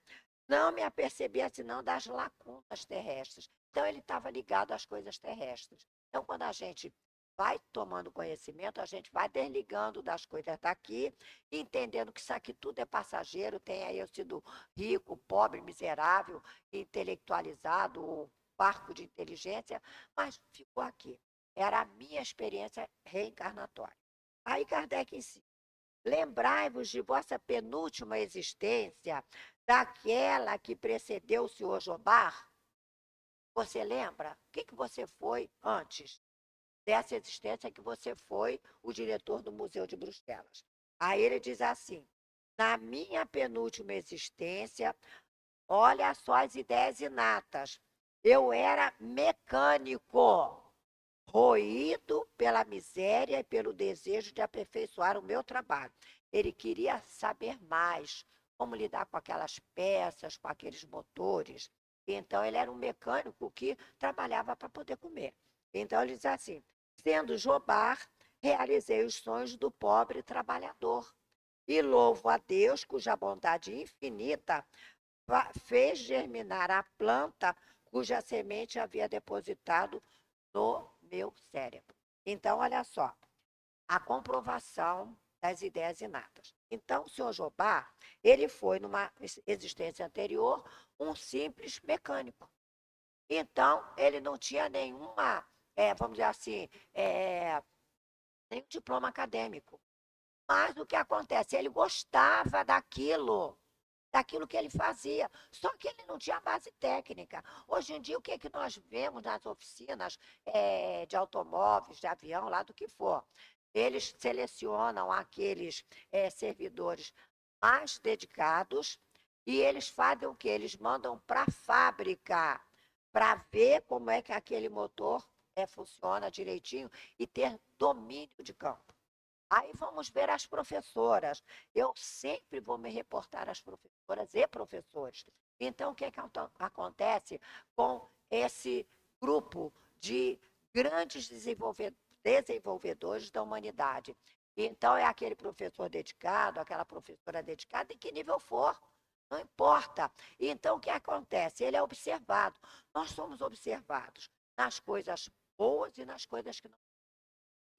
Não me apercebia senão das lacunas terrestres. Então, ele estava ligado às coisas terrestres. Então, quando a gente vai tomando conhecimento, a gente vai desligando das coisas daqui, entendendo que isso aqui tudo é passageiro, tem aí eu sido rico, pobre, miserável, intelectualizado, parco de inteligência, mas ficou aqui. Era a minha experiência reencarnatória. Aí Kardec ensina: lembrai-vos de vossa penúltima existência, daquela que precedeu o senhor Jobar. Você lembra? O que você foi antes dessa existência que você foi o diretor do Museu de Bruxelas? Aí ele diz assim: na minha penúltima existência, olha só as ideias inatas. Eu era mecânico, roído pela miséria e pelo desejo de aperfeiçoar o meu trabalho. Ele queria saber mais como lidar com aquelas peças, com aqueles motores. Então, ele era um mecânico que trabalhava para poder comer. Então, ele diz assim: sendo Jobar, realizei os sonhos do pobre trabalhador. E louvo a Deus, cuja bondade infinita fez germinar a planta cuja semente havia depositado no meu cérebro. Então, olha só, a comprovação das ideias inatas. Então, o senhor Jobá, ele foi, numa existência anterior, um simples mecânico. Então, ele não tinha nenhuma, vamos dizer assim, nenhum diploma acadêmico. Mas o que acontece? Ele gostava daquilo que ele fazia, só que ele não tinha base técnica. Hoje em dia, o que, é que nós vemos nas oficinas de automóveis, de avião, lá do que for? Eles selecionam aqueles servidores mais dedicados e eles fazem o que? Eles mandam para a fábrica para ver como é que aquele motor funciona direitinho e ter domínio de campo. Aí vamos ver as professoras. Eu sempre vou me reportar às professoras e professores. Então, o que, é que acontece com esse grupo de grandes desenvolvedores da humanidade? Então, é aquele professor dedicado, aquela professora dedicada, em que nível for, não importa. Então, o que acontece? Ele é observado. Nós somos observados nas coisas boas e nas coisas que não.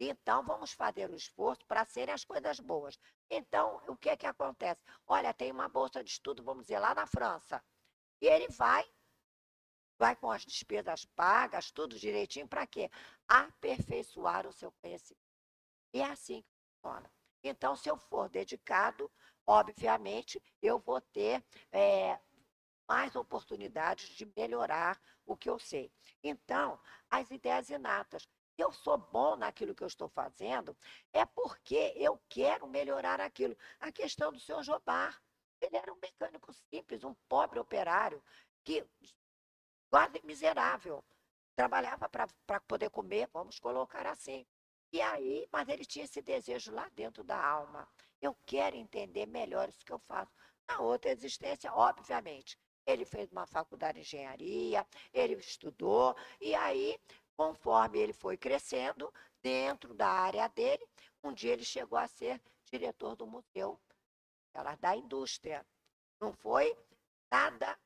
Então, vamos fazer o esforço para serem as coisas boas. Então, o que é que acontece? Olha, tem uma bolsa de estudo, vamos dizer, lá na França. E ele vai com as despesas pagas, tudo direitinho, para quê? Aperfeiçoar o seu conhecimento. E é assim que funciona. Então, se eu for dedicado, obviamente, eu vou ter mais oportunidades de melhorar o que eu sei. Então, as ideias inatas. Se eu sou bom naquilo que eu estou fazendo, é porque eu quero melhorar aquilo. A questão do senhor Jobar. Ele era um mecânico simples, um pobre operário, que quase miserável. Trabalhava para poder comer, vamos colocar assim. E aí, mas ele tinha esse desejo lá dentro da alma. Eu quero entender melhor isso que eu faço. Na outra existência, obviamente, ele fez uma faculdade de engenharia, ele estudou, e aí, conforme ele foi crescendo, dentro da área dele, um dia ele chegou a ser diretor do museu, da indústria. Não foi nada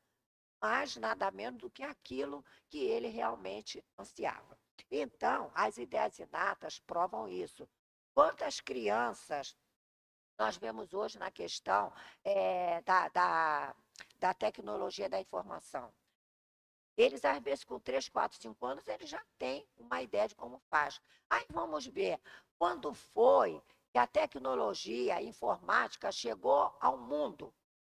mais, nada menos do que aquilo que ele realmente ansiava. Então, as ideias inatas provam isso. Quantas crianças nós vemos hoje na questão da tecnologia da informação? Eles, às vezes, com 3, 4, 5 anos, eles já têm uma ideia de como faz. Aí vamos ver, quando foi que a tecnologia a informática chegou ao mundo?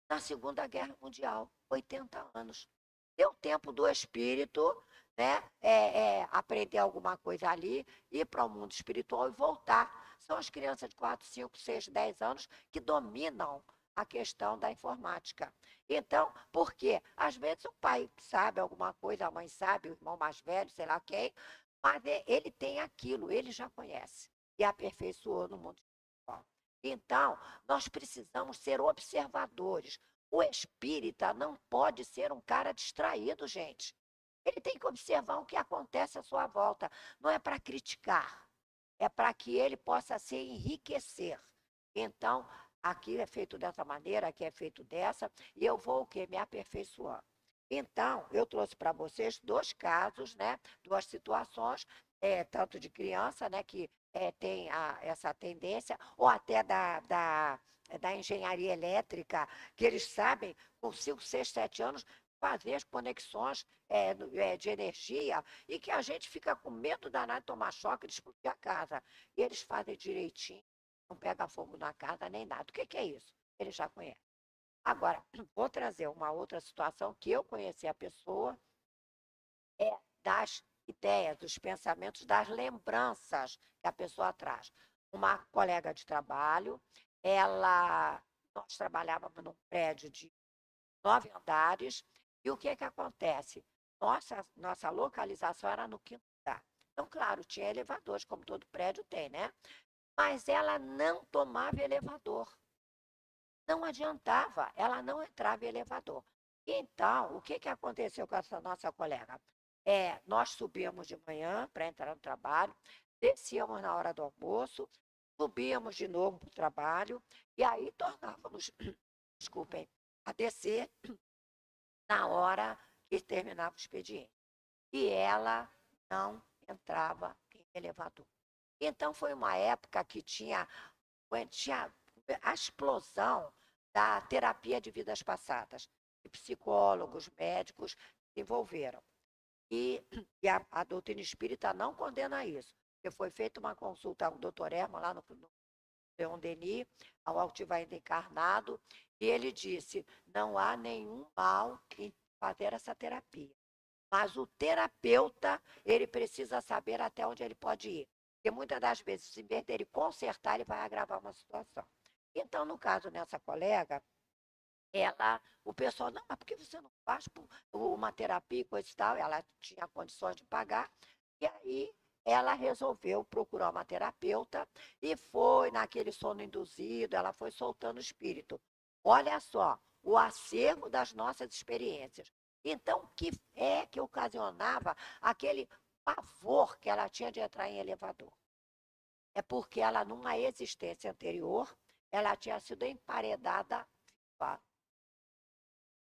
Na Segunda Guerra Mundial, 80 anos. Deu tempo do espírito, né, aprender alguma coisa ali, ir para o mundo espiritual e voltar. São as crianças de 4, 5, 6, 10 anos que dominam a questão da informática. Então, por quê? Às vezes o pai sabe alguma coisa, a mãe sabe, o irmão mais velho, sei lá quem, mas ele tem aquilo, ele já conhece e aperfeiçoou no mundo espiritual. Então, nós precisamos ser observadores. O espírita não pode ser um cara distraído, gente. Ele tem que observar o que acontece à sua volta. Não é para criticar, é para que ele possa se enriquecer. Então, aqui é feito dessa maneira, aqui é feito dessa, e eu vou o quê? Me aperfeiçoando. Então, eu trouxe para vocês 2 casos, né? 2 situações, tanto de criança, né, que tem essa tendência, ou até da engenharia elétrica, que eles sabem, com 5, 6, 7 anos, fazer as conexões de energia, e que a gente fica com medo danado de tomar choque de explodir a casa. E eles fazem direitinho, não pega fogo na casa nem nada. O que é isso? Ele já conhece. Agora, vou trazer uma outra situação que eu conheci a pessoa, das ideias, dos pensamentos, das lembranças que a pessoa traz. Uma colega de trabalho, nós trabalhávamos num prédio de 9 andares, e o que acontece? Nossa localização era no 5º andar. Então, claro, tinha elevadores, como todo prédio tem, né? Mas ela não tomava elevador. Não adiantava, ela não entrava em elevador. Então, o que aconteceu com essa nossa colega? Nós subíamos de manhã para entrar no trabalho, descíamos na hora do almoço, subíamos de novo para o trabalho, e aí tornávamos, desculpem, a descer na hora que terminava o expediente. E ela não entrava em elevador. Então, foi uma época que tinha a explosão da terapia de vidas passadas. E psicólogos, médicos se envolveram. E a doutrina espírita não condena isso. Porque foi feita uma consulta ao doutor Herman, lá no Leon Denis, ao altivo ainda encarnado, e ele disse, não há nenhum mal em fazer essa terapia. Mas o terapeuta, ele precisa saber até onde ele pode ir. Porque muitas das vezes, em vez dele consertar, ele vai agravar uma situação. Então, no caso dessa colega, o pessoal, não, mas por que você não faz uma terapia e coisa e tal? Ela tinha condições de pagar, e aí ela resolveu procurar uma terapeuta e foi naquele sono induzido, ela foi soltando o espírito. Olha só, o acervo das nossas experiências. Então, o que é que ocasionava aquele pavor que ela tinha de entrar em elevador? É porque ela, numa existência anterior, ela tinha sido emparedada viva.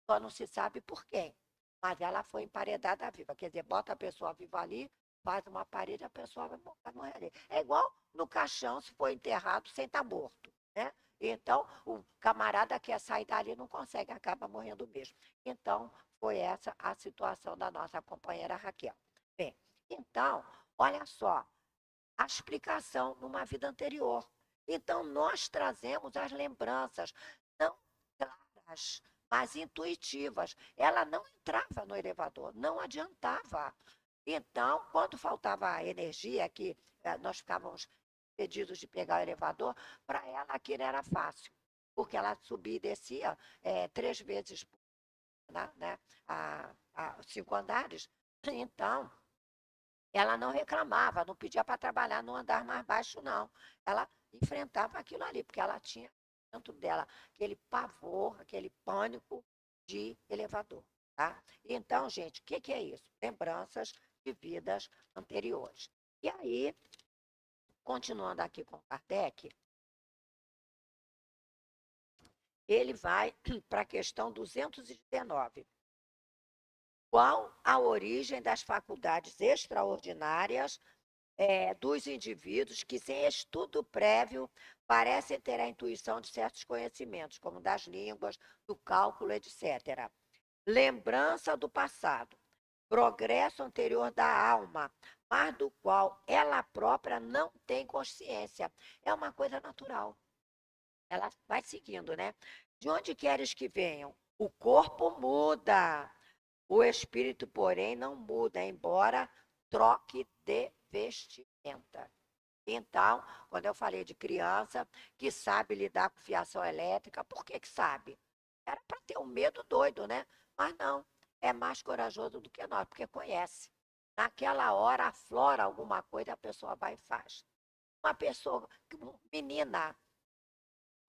Só não se sabe por quem. Mas ela foi emparedada viva. Quer dizer, bota a pessoa viva ali, faz uma parede, a pessoa vai morrer ali. É igual no caixão, se for enterrado sem estar morto, né? Então, o camarada quer sair dali, não consegue, acaba morrendo mesmo. Então, foi essa a situação da nossa companheira Raquel. Bem, então, olha só, a explicação numa vida anterior. Então, nós trazemos as lembranças, não claras, mas intuitivas. Ela não entrava no elevador, não adiantava. Então, quando faltava energia, que nós ficávamos pedidos de pegar o elevador, para ela aquilo era fácil, porque ela subia e descia 3 vezes, né, 5 andares. Então, ela não reclamava, não pedia para trabalhar no andar mais baixo, não. Ela enfrentava aquilo ali, porque ela tinha dentro dela aquele pavor, aquele pânico de elevador. Tá? Então, gente, o que é isso? Lembranças de vidas anteriores. E aí, continuando aqui com Kardec, ele vai para a questão 219. Qual a origem das faculdades extraordinárias dos indivíduos que, sem estudo prévio, parecem ter a intuição de certos conhecimentos, como das línguas, do cálculo, etc. Lembrança do passado, progresso anterior da alma, mas do qual ela própria não tem consciência. É uma coisa natural. Ela vai seguindo, né? De onde queres que venham? O corpo muda, o espírito, porém, não muda, embora troque de vestimenta. Então, quando eu falei de criança que sabe lidar com fiação elétrica, por que sabe? Era para ter um medo doido, né? Mas não, é mais corajoso do que nós, porque conhece. Naquela hora aflora alguma coisa, a pessoa vai e faz. Uma pessoa, menina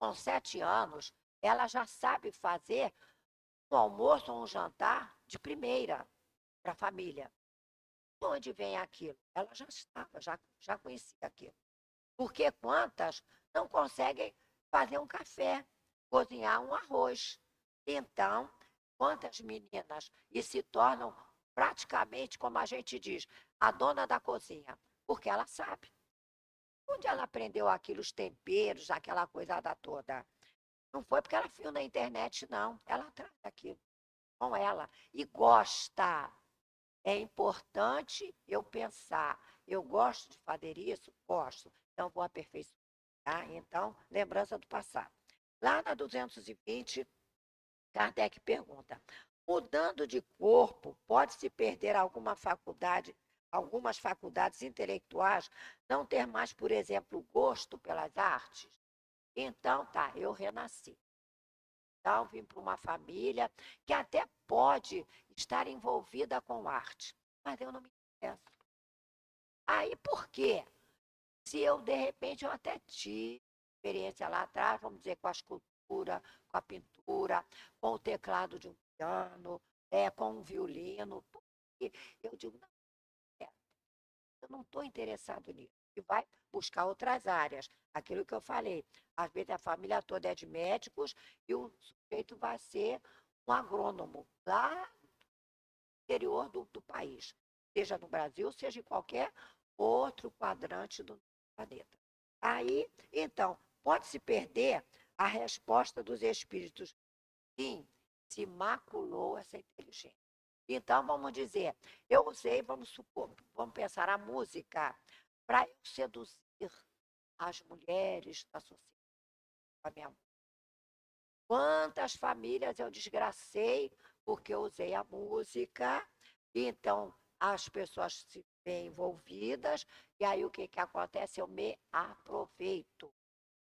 com 7 anos, ela já sabe fazer um almoço ou um jantar de primeira para a família. De onde vem aquilo? Ela já estava, já conhecia aquilo. Porque quantas não conseguem fazer um café, cozinhar um arroz? Então, quantas meninas e se tornam praticamente, como a gente diz, a dona da cozinha, porque ela sabe. Onde ela aprendeu aquilo, os temperos, aquela coisada toda? Não foi porque ela viu na internet, não. Ela traz aquilo com ela e gosta. É importante eu pensar. Eu gosto de fazer isso? Gosto. Então, vou aperfeiçoar. Tá? Então, lembrança do passado. Lá na 220, Kardec pergunta: mudando de corpo, pode-se perder algumas faculdades intelectuais, não ter mais, por exemplo, gosto pelas artes? Então, tá, eu renasci. Então, vim para uma família que até pode estar envolvida com arte, mas eu não me interesso. Aí, por quê? Se eu, de repente, eu até tive experiência lá atrás, vamos dizer, com a escultura, com a pintura, com o teclado de um piano, com um violino, eu digo, não, eu não estou interessado nisso. E vai buscar outras áreas. Aquilo que eu falei. Às vezes a família toda é de médicos e o sujeito vai ser um agrônomo lá no interior do país. Seja no Brasil, seja em qualquer outro quadrante do planeta. Aí, então, pode-se perder a resposta dos espíritos. Sim, se maculou essa inteligência. Então, vamos dizer, eu usei, vamos supor, vamos pensar a música para eu seduzir as mulheres da sociedade. A minha... Quantas famílias eu desgracei porque eu usei a música, e então as pessoas se veem envolvidas, e aí o que acontece? Eu me aproveito.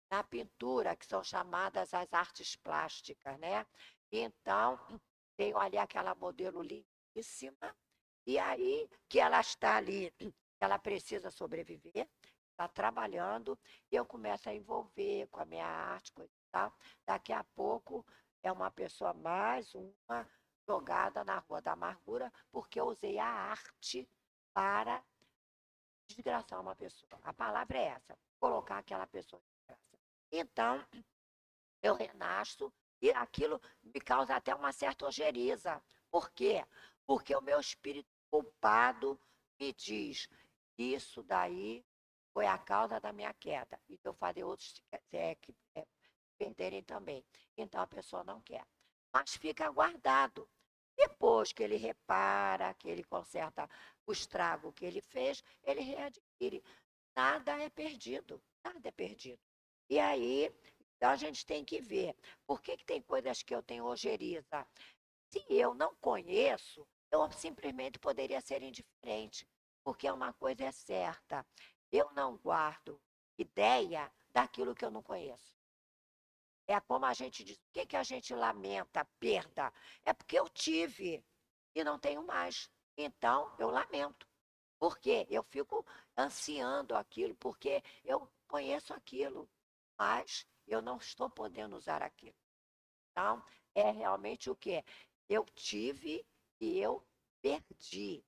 Na pintura, que são chamadas as artes plásticas, né? Então, tenho ali aquela modelo lindíssima, e aí que ela está ali, ela precisa sobreviver, está trabalhando, e eu começo a envolver com a minha arte, coisa e tal. Daqui a pouco é uma pessoa mais uma jogada na Rua da Amargura, porque eu usei a arte para desgraçar uma pessoa. A palavra é essa, colocar aquela pessoa em desgraça. Então, eu renasço e aquilo me causa até uma certa ojeriza. Por quê? Porque o meu espírito culpado me diz: isso daí foi a causa da minha queda. E eu fazer outros perderem também. Então a pessoa não quer. Mas fica guardado. Depois que ele repara, que ele conserta o estrago que ele fez, ele readquire. Nada é perdido. Nada é perdido. E aí, então a gente tem que ver. Por que tem coisas que eu tenho ojeriza? Se eu não conheço, eu simplesmente poderia ser indiferente, porque uma coisa é certa, eu não guardo ideia daquilo que eu não conheço. É como a gente diz, o que a gente lamenta, perda? É porque eu tive e não tenho mais. Então, eu lamento. Por quê? Eu fico ansiando aquilo, porque eu conheço aquilo, mas eu não estou podendo usar aquilo. Então, é realmente o quê? Eu tive e eu perdi.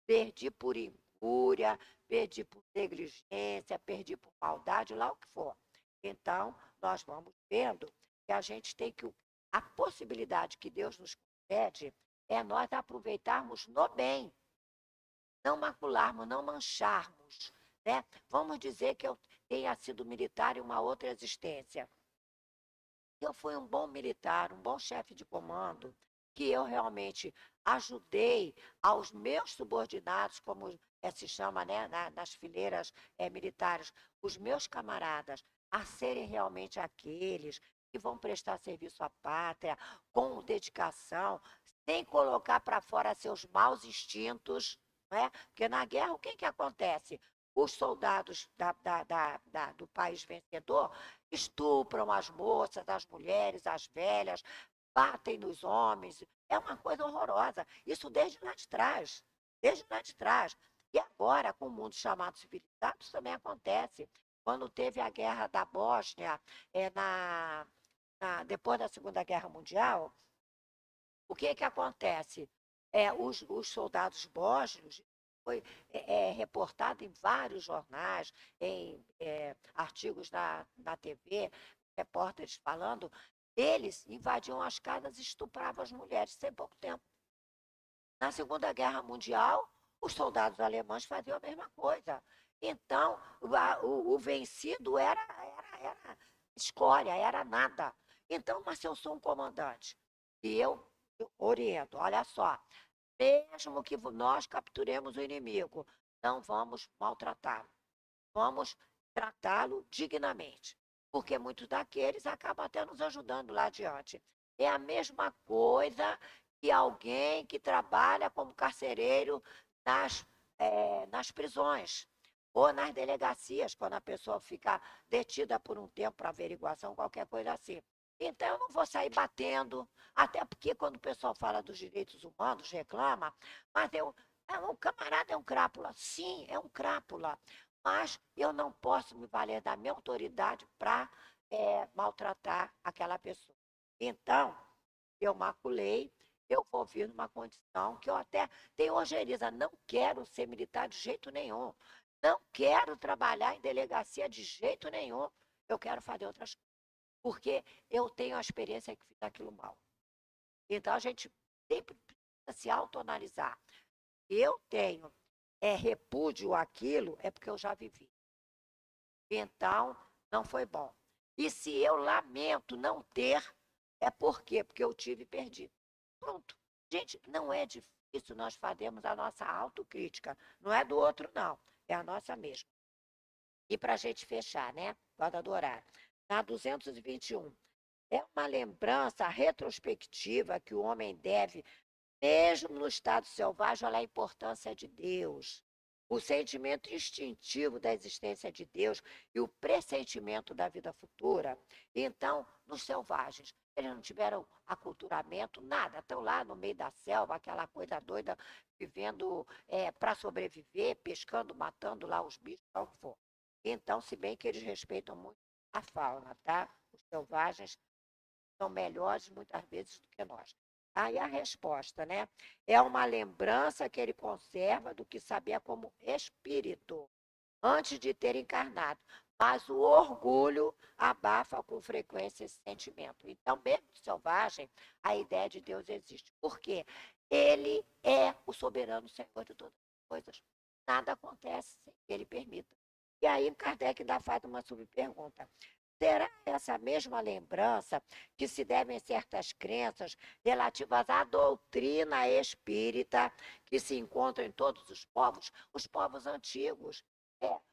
Perdi por incúria, perdi por negligência, perdi por maldade, lá o que for. Então, nós vamos vendo que a gente tem que. A possibilidade que Deus nos concede é nós aproveitarmos no bem, não macularmos, não mancharmos. Né? Vamos dizer que eu tenha sido militar em uma outra existência. Eu fui um bom militar, um bom chefe de comando, que eu realmente ajudei aos meus subordinados, como se chama, né, nas fileiras militares, os meus camaradas, a serem realmente aqueles que vão prestar serviço à pátria com dedicação, sem colocar para fora seus maus instintos, né? Porque na guerra o que acontece? Os soldados do país vencedor estupram as moças, as mulheres, as velhas, batem nos homens. É uma coisa horrorosa. Isso desde lá de trás. Desde lá de trás. E agora, com o mundo chamado civilizado, isso também acontece. Quando teve a guerra da Bósnia, depois da Segunda Guerra Mundial, o que acontece? Os soldados bósnios foi reportado em vários jornais, em artigos na TV, repórteres falando, eles invadiam as casas e estupravam as mulheres, tem pouco tempo. Na Segunda Guerra Mundial, os soldados alemães faziam a mesma coisa. Então, o vencido era escória, era nada. Então, mas se eu sou um comandante e eu oriento, olha só, mesmo que nós capturemos o inimigo, não vamos maltratá-lo. Vamos tratá-lo dignamente. Porque muitos daqueles acabam até nos ajudando lá adiante. É a mesma coisa que alguém que trabalha como carcereiro nas prisões ou nas delegacias, quando a pessoa fica detida por um tempo para averiguação, qualquer coisa assim. Então, eu não vou sair batendo, até porque quando o pessoal fala dos direitos humanos, reclama, mas o camarada é um crápula. Sim, é um crápula, mas eu não posso me valer da minha autoridade para maltratar aquela pessoa. Então, eu maculei, eu vou vir numa condição que eu até tenho ojeriza, não quero ser militar de jeito nenhum, não quero trabalhar em delegacia de jeito nenhum, eu quero fazer outras coisas, porque eu tenho a experiência que fiz aquilo mal. Então, a gente sempre precisa se autoanalisar. Eu tenho repúdio àquilo, é porque eu já vivi. Então, não foi bom. E se eu lamento não ter, é por quê? Porque eu tive e perdi. Pronto. Gente, não é difícil nós fazermos a nossa autocrítica. Não é do outro, não. É a nossa mesma. E para a gente fechar, né? Pode adorar. Na 221. É uma lembrança retrospectiva que o homem deve, mesmo no estado selvagem, olha a importância de Deus. O sentimento instintivo da existência de Deus e o pressentimento da vida futura. Então, nos selvagens, eles não tiveram aculturamento, nada. Estão lá no meio da selva, aquela coisa doida, vivendo para sobreviver, pescando, matando lá os bichos, tal que for. Então, se bem que eles respeitam muito a fauna, tá? Os selvagens são melhores muitas vezes do que nós. Aí a resposta, né? É uma lembrança que ele conserva do que sabia como espírito, antes de ter encarnado. Mas o orgulho abafa com frequência esse sentimento. Então, mesmo selvagem, a ideia de Deus existe. Por quê? Ele é o soberano Senhor de todas as coisas. Nada acontece sem que ele permita. E aí Kardec ainda faz uma subpergunta. Será essa mesma lembrança que se devem certas crenças relativas à doutrina espírita que se encontram em todos os povos antigos,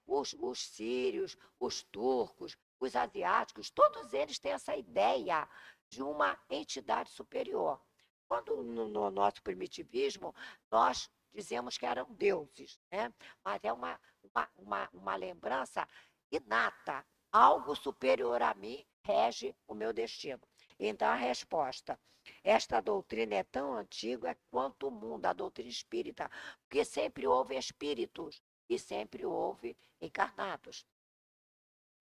os sírios, os turcos, os asiáticos, todos eles têm essa ideia de uma entidade superior. Quando no nosso primitivismo nós dizemos que eram deuses, né? Mas é uma lembrança inata. Algo superior a mim rege o meu destino. Então, a resposta: esta doutrina é tão antiga quanto o mundo, a doutrina espírita, porque sempre houve espíritos e sempre houve encarnados.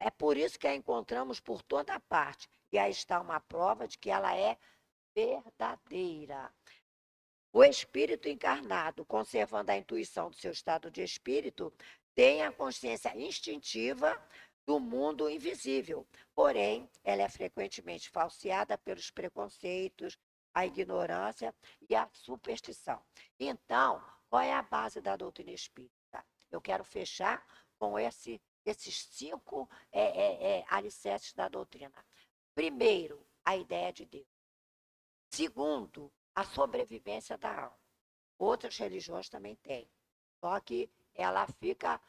É por isso que a encontramos por toda parte. E aí está uma prova de que ela é verdadeira. O espírito encarnado, conservando a intuição do seu estado de espírito, tem a consciência instintiva do mundo invisível. Porém, ela é frequentemente falseada pelos preconceitos, a ignorância e a superstição. Então, qual é a base da doutrina espírita? Eu quero fechar com esses 5 alicerces da doutrina. Primeiro, a ideia de Deus. Segundo, a sobrevivência da alma. Outras religiões também têm, só que ela fica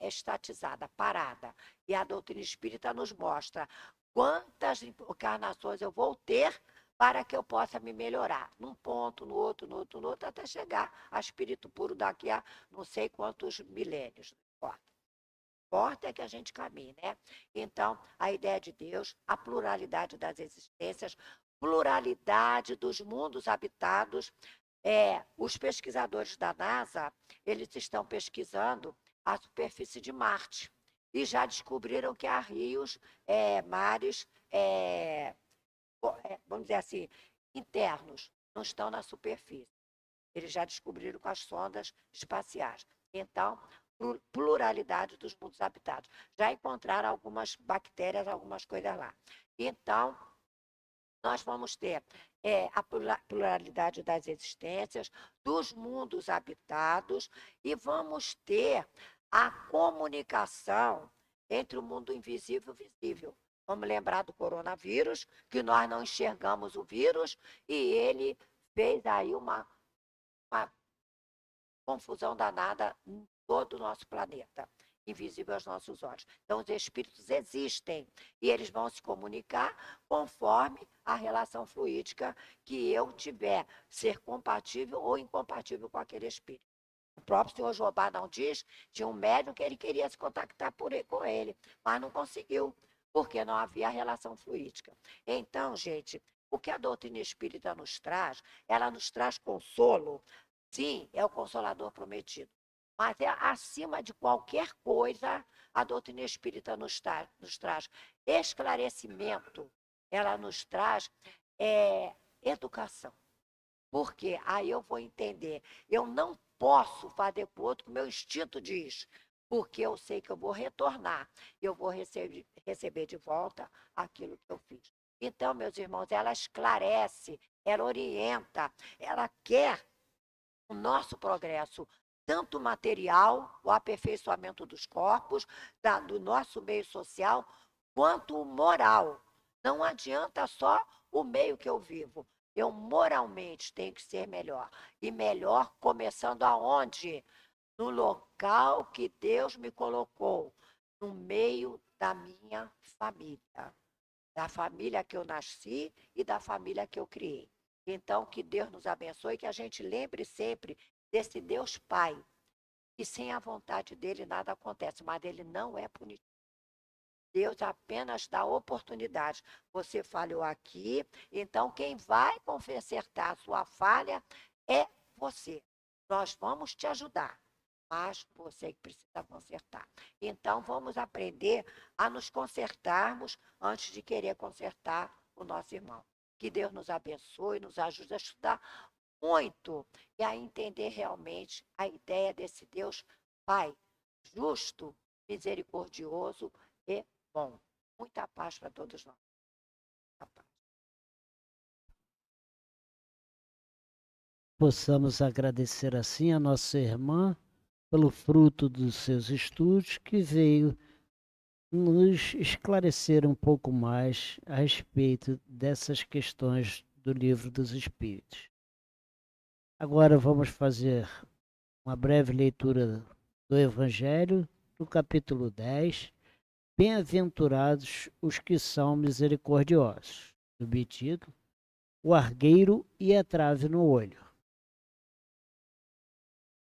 estatizada, parada. E a doutrina espírita nos mostra quantas encarnações eu vou ter para que eu possa me melhorar, num ponto, no outro, no outro, no outro, até chegar a espírito puro daqui a não sei quantos milênios. Não importa. Importa é que a gente caminhe, né? Então, a ideia de Deus, a pluralidade das existências, pluralidade dos mundos habitados. Os pesquisadores da NASA, eles estão pesquisando a superfície de Marte e já descobriram que há rios, mares, vamos dizer assim, internos, não estão na superfície. Eles já descobriram com as sondas espaciais. Então, pluralidade dos mundos habitados. Já encontraram algumas bactérias, algumas coisas lá. Então, nós vamos ter a pluralidade das existências, dos mundos habitados, e vamos ter a comunicação entre o mundo invisível e o visível. Vamos lembrar do coronavírus, que nós não enxergamos o vírus, e ele fez aí uma confusão danada em todo o nosso planeta, invisível aos nossos olhos. Então, os espíritos existem e eles vão se comunicar conforme a relação fluídica que eu tiver, ser compatível ou incompatível com aquele espírito. O próprio senhor Jobá não diz, tinha um médium que ele queria se contactar com ele, mas não conseguiu, porque não havia relação fluídica. Então, gente, o que a doutrina espírita nos traz, ela nos traz consolo. Sim, é o Consolador prometido. Mas acima de qualquer coisa, a doutrina espírita nos traz esclarecimento, ela nos traz educação. Porque aí eu vou entender, eu não posso fazer por outro que o meu instinto diz, porque eu sei que eu vou retornar, eu vou receber de volta aquilo que eu fiz. Então, meus irmãos, ela esclarece, ela orienta, ela quer o nosso progresso, tanto material, o aperfeiçoamento dos corpos, do nosso meio social, quanto o moral. Não adianta só o meio que eu vivo. Eu moralmente tenho que ser melhor. E melhor começando aonde? No local que Deus me colocou, no meio da minha família. Da família que eu nasci e da família que eu criei. Então, que Deus nos abençoe e que a gente lembre sempre desse Deus Pai, que sem a vontade dele nada acontece, mas ele não é punitivo. Deus apenas dá oportunidade. Você falhou aqui, então quem vai consertar a sua falha é você. Nós vamos te ajudar, mas você que precisa consertar. Então, vamos aprender a nos consertarmos antes de querer consertar o nosso irmão. Que Deus nos abençoe, nos ajude a estudar muito e a entender realmente a ideia desse Deus Pai, justo, misericordioso e bom. Muita paz para todos nós. Possamos agradecer assim a nossa irmã pelo fruto dos seus estudos, que veio nos esclarecer um pouco mais a respeito dessas questões do Livro dos Espíritos. Agora vamos fazer uma breve leitura do Evangelho, do capítulo 10. Bem-aventurados os que são misericordiosos. Subtítulo: O argueiro e a trave no olho.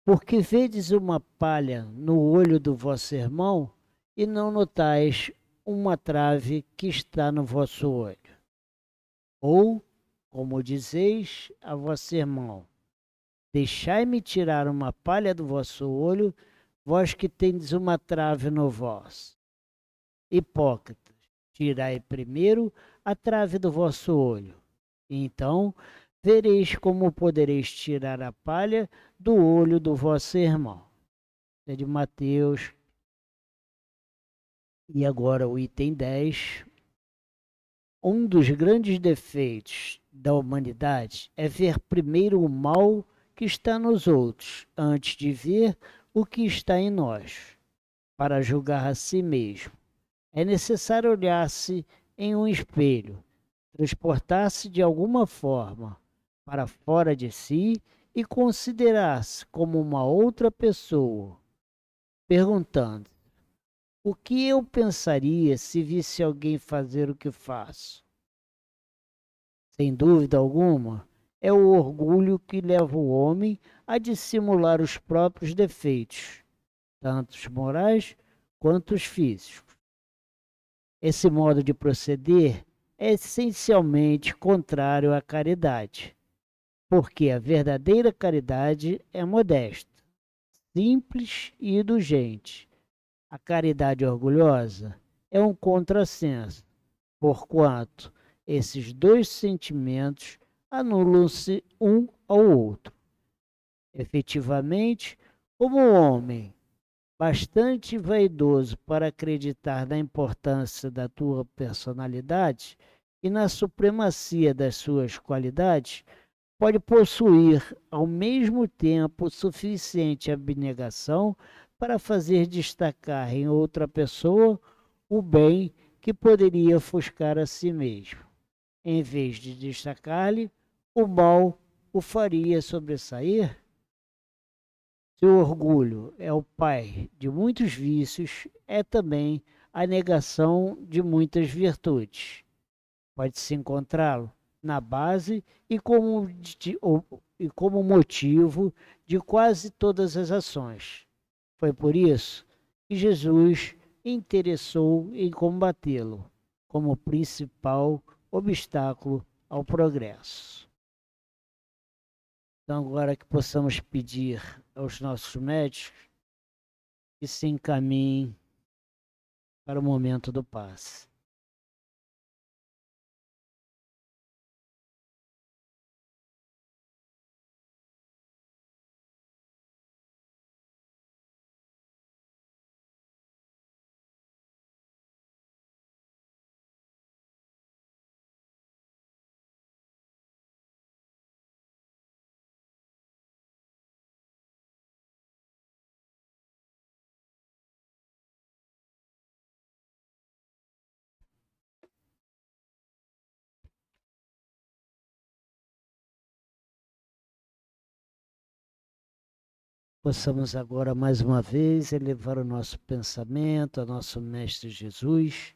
Porque vedes uma palha no olho do vosso irmão e não notais uma trave que está no vosso olho. Ou, como dizeis a vosso irmão, deixai-me tirar uma palha do vosso olho, vós que tendes uma trave no vosso. Hipócritas, tirai primeiro a trave do vosso olho, e então vereis como podereis tirar a palha do olho do vosso irmão. É de Mateus. E agora o item 10. Um dos grandes defeitos da humanidade é ver primeiro o mal que está nos outros, antes de ver o que está em nós, para julgar a si mesmo. É necessário olhar-se em um espelho, transportar-se de alguma forma para fora de si e considerar-se como uma outra pessoa, perguntando: o que eu pensaria se visse alguém fazer o que faço? Sem dúvida alguma, é o orgulho que leva o homem a dissimular os próprios defeitos, tanto os morais quanto os físicos. Esse modo de proceder é essencialmente contrário à caridade, porque a verdadeira caridade é modesta, simples e indulgente. A caridade orgulhosa é um contrassenso, porquanto esses dois sentimentos anulam-se um ao outro. Efetivamente, Como um homem bastante vaidoso para acreditar na importância da tua personalidade e na supremacia das suas qualidades, pode possuir ao mesmo tempo suficiente abnegação para fazer destacar em outra pessoa o bem que poderia ofuscar a si mesmo. Em vez de destacar-lhe, o mal o faria sobressair? Se o orgulho é o pai de muitos vícios, é também a negação de muitas virtudes. Pode-se encontrá-lo na base e como motivo de quase todas as ações. Foi por isso que Jesus interessou em combatê-lo como principal obstáculo ao progresso. Então, agora que possamos pedir aos nossos médicos que se encaminhem para o momento do passe. Possamos agora mais uma vez elevar o nosso pensamento ao nosso Mestre Jesus,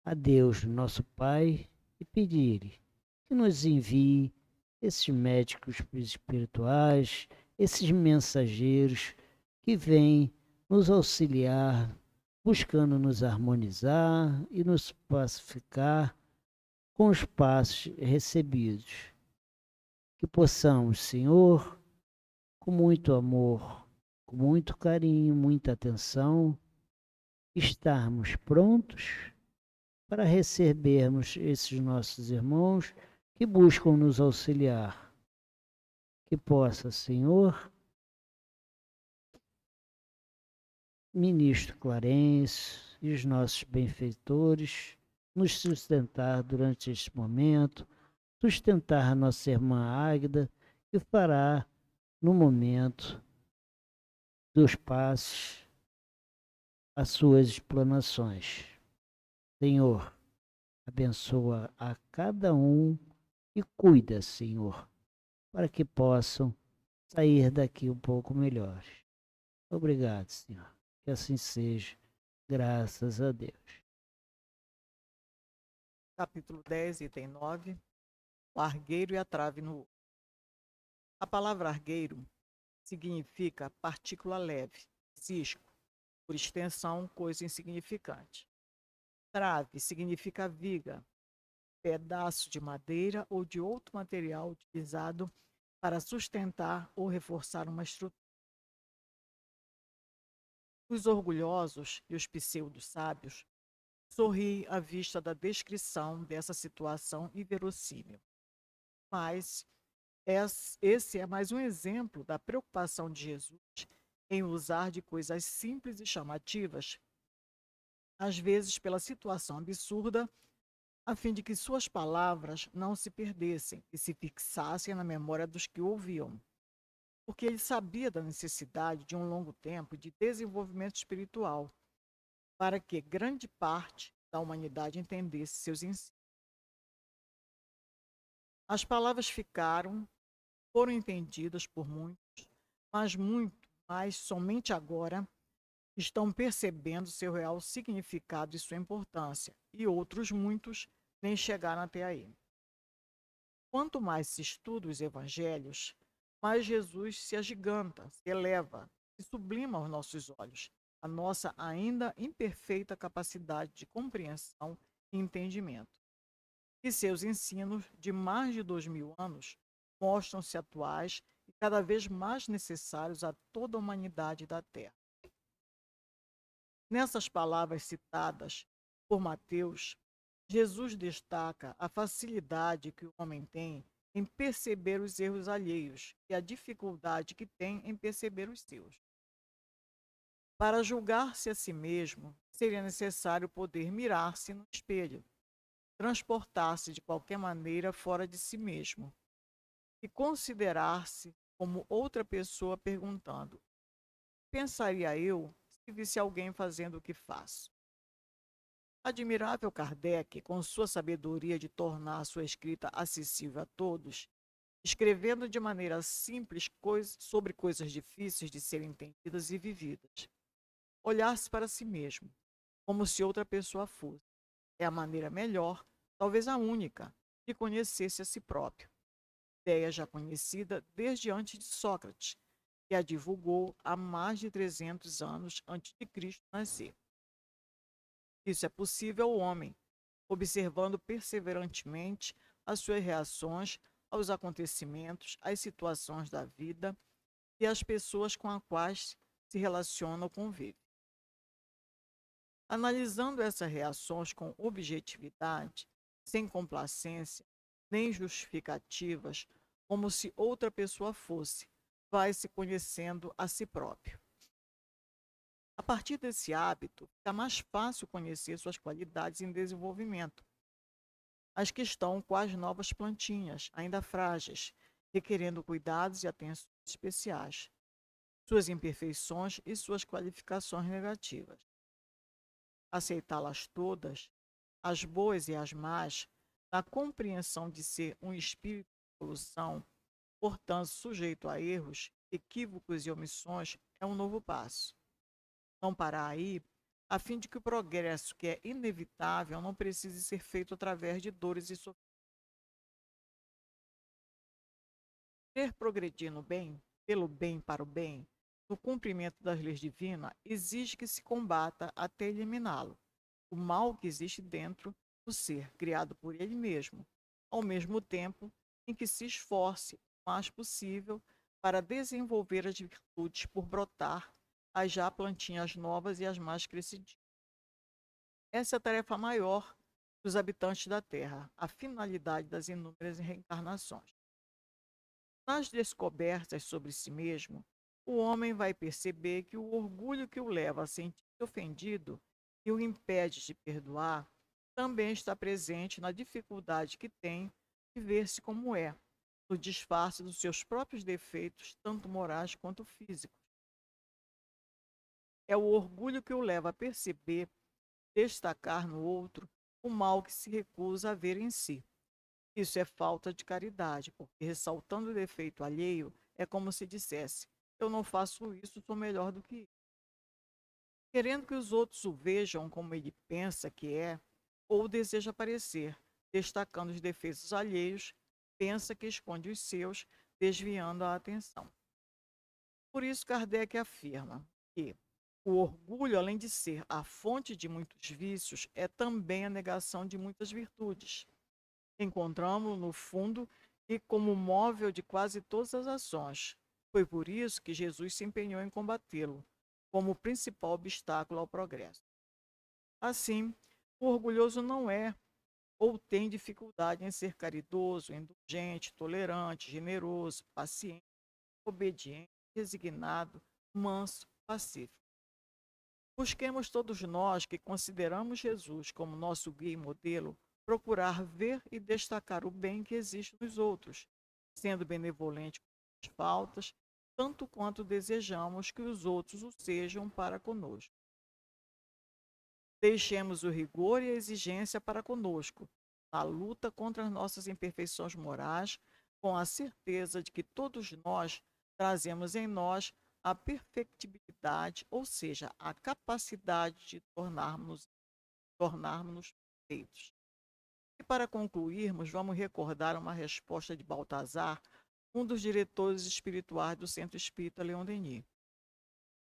a Deus, nosso Pai, e pedir que nos envie esses médicos espirituais, esses mensageiros que vêm nos auxiliar, buscando nos harmonizar e nos pacificar com os passos recebidos. Que possamos, Senhor, com muito amor, com muito carinho, muita atenção, estarmos prontos para recebermos esses nossos irmãos que buscam nos auxiliar. Que possa, Senhor, Ministro Clarence e os nossos benfeitores nos sustentar durante este momento, sustentar a nossa irmã Águida, que fará no momento dos passos as suas explanações. Senhor, abençoa a cada um e cuida, Senhor, para que possam sair daqui um pouco melhores. Obrigado, Senhor. Que assim seja, graças a Deus. Capítulo 10, item 9. O argueiro e a trave no ouro. A palavra argueiro significa partícula leve, cisco, por extensão, coisa insignificante. Trave significa viga, pedaço de madeira ou de outro material utilizado para sustentar ou reforçar uma estrutura. Os orgulhosos e os pseudo-sábios sorriem à vista da descrição dessa situação inverossímil. Mas esse é mais um exemplo da preocupação de Jesus em usar de coisas simples e chamativas, às vezes pela situação absurda, a fim de que suas palavras não se perdessem e se fixassem na memória dos que ouviam. Porque ele sabia da necessidade de um longo tempo de desenvolvimento espiritual, para que grande parte da humanidade entendesse seus ensinos. As palavras foram entendidas por muitos, mas somente agora estão percebendo seu real significado e sua importância, e outros muitos nem chegaram até aí. Quanto mais se estuda os evangelhos, mais Jesus se agiganta, se eleva, se sublima aos nossos olhos, a nossa ainda imperfeita capacidade de compreensão e entendimento. E seus ensinos de mais de 2000 anos mostram-se atuais e cada vez mais necessários a toda a humanidade da Terra. Nessas palavras citadas por Mateus, Jesus destaca a facilidade que o homem tem em perceber os erros alheios e a dificuldade que tem em perceber os seus. Para julgar-se a si mesmo, seria necessário poder mirar-se no espelho, transportar-se de qualquer maneira fora de si mesmo e considerar-se como outra pessoa perguntando: pensaria eu se visse alguém fazendo o que faço? Admirável Kardec, com sua sabedoria de tornar sua escrita acessível a todos, escrevendo de maneira simples sobre coisas difíceis de serem entendidas e vividas. Olhar-se para si mesmo, como se outra pessoa fosse, é a maneira melhor, talvez a única, de conhecer-se a si próprio. Ideia já conhecida desde antes de Sócrates, que a divulgou há mais de 300 anos antes de Cristo nascer. Isso é possível ao homem, observando perseverantemente as suas reações aos acontecimentos, às situações da vida e às pessoas com as quais se relaciona ou convive. Analisando essas reações com objetividade, sem complacência, nem justificativas, como se outra pessoa fosse, vai se conhecendo a si próprio. A partir desse hábito, fica mais fácil conhecer suas qualidades em desenvolvimento, as que estão com as novas plantinhas, ainda frágeis, requerendo cuidados e atenções especiais, suas imperfeições e suas qualificações negativas. Aceitá-las todas, as boas e as más, na compreensão de ser um espírito de evolução, portanto sujeito a erros, equívocos e omissões, é um novo passo. Não parar aí, a fim de que o progresso, que é inevitável, não precise ser feito através de dores e sofrimentos. Ter progredir no bem, pelo bem para o bem, no cumprimento das leis divinas, exige que se combata até eliminá-lo, o mal que existe dentro do ser, criado por ele mesmo, ao mesmo tempo em que se esforce o mais possível para desenvolver as virtudes por brotar as já plantinhas novas e as mais crescidinhas. Essa é a tarefa maior dos habitantes da Terra, a finalidade das inúmeras reencarnações. Nas descobertas sobre si mesmo, o homem vai perceber que o orgulho que o leva a sentir-se ofendido e o impede de perdoar também está presente na dificuldade que tem de ver-se como é, no disfarce dos seus próprios defeitos, tanto morais quanto físicos. É o orgulho que o leva a perceber, destacar no outro o mal que se recusa a ver em si. Isso é falta de caridade, porque ressaltando o defeito alheio é como se dissesse: eu não faço isso, sou melhor do que ele. Querendo que os outros o vejam como ele pensa que é, ou deseja parecer, destacando os defeitos alheios, pensa que esconde os seus, desviando a atenção. Por isso, Kardec afirma que o orgulho, além de ser a fonte de muitos vícios, é também a negação de muitas virtudes. Encontramos-lo no fundo e como móvel de quase todas as ações. Foi por isso que Jesus se empenhou em combatê-lo, como o principal obstáculo ao progresso. Assim, o orgulhoso não é ou tem dificuldade em ser caridoso, indulgente, tolerante, generoso, paciente, obediente, resignado, manso, pacífico. Busquemos todos nós que consideramos Jesus como nosso guia e modelo, procurar ver e destacar o bem que existe nos outros, sendo benevolente com as faltas, tanto quanto desejamos que os outros o sejam para conosco. Deixemos o rigor e a exigência para conosco, na luta contra as nossas imperfeições morais, com a certeza de que todos nós trazemos em nós a perfectibilidade, ou seja, a capacidade de tornarmos perfeitos. E para concluirmos, vamos recordar uma resposta de Baltazar, um dos diretores espirituais do Centro Espírita Leon Denis.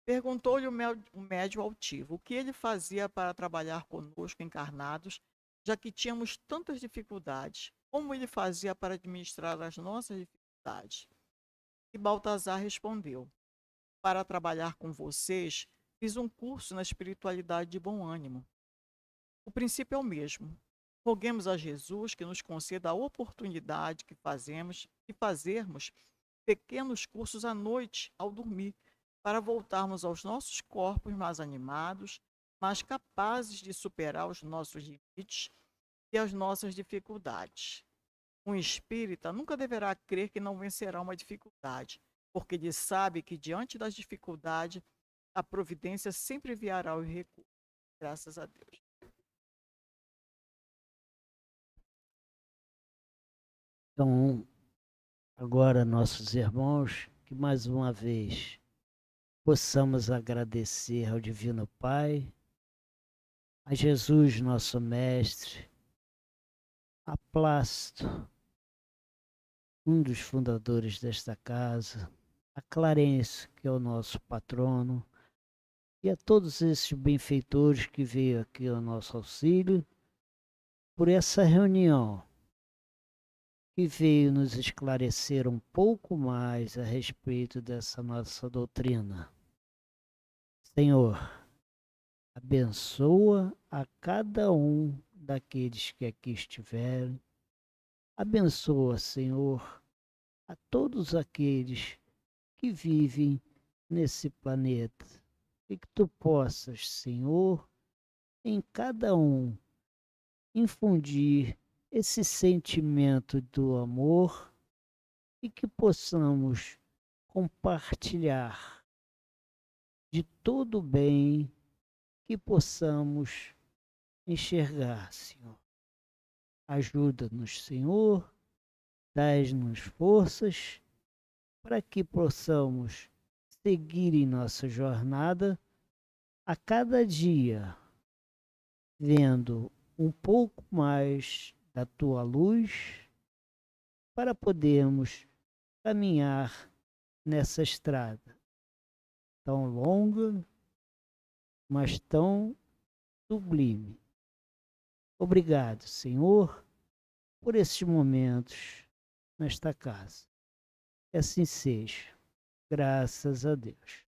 Perguntou-lhe o médium altivo o que ele fazia para trabalhar conosco encarnados, já que tínhamos tantas dificuldades. Como ele fazia para administrar as nossas dificuldades? E Baltazar respondeu: para trabalhar com vocês, fiz um curso na espiritualidade de bom ânimo. O princípio é o mesmo. Roguemos a Jesus que nos conceda a oportunidade de fazermos pequenos cursos à noite, ao dormir, para voltarmos aos nossos corpos mais animados, mais capazes de superar os nossos limites e as nossas dificuldades. Um espírita nunca deverá crer que não vencerá uma dificuldade, porque ele sabe que diante das dificuldades, a providência sempre enviará o recurso. Graças a Deus. Então, agora, nossos irmãos, que mais uma vez possamos agradecer ao Divino Pai, a Jesus, nosso Mestre, a Plácido, um dos fundadores desta casa, a Clarence, que é o nosso patrono, e a todos esses benfeitores que veio aqui ao nosso auxílio, por essa reunião que veio nos esclarecer um pouco mais a respeito dessa nossa doutrina. Senhor, abençoa a cada um daqueles que aqui estiverem. Abençoa, Senhor, a todos aqueles que vivem nesse planeta. E que tu possas, Senhor, em cada um, infundir esse sentimento do amor e que possamos compartilhar de todo o bem que possamos enxergar, Senhor. Ajuda-nos, Senhor, dai-nos forças para que possamos seguir em nossa jornada a cada dia, vendo um pouco mais da tua luz para podermos caminhar nessa estrada tão longa, mas tão sublime. Obrigado, Senhor, por esses momentos nesta casa. Que assim seja. Graças a Deus.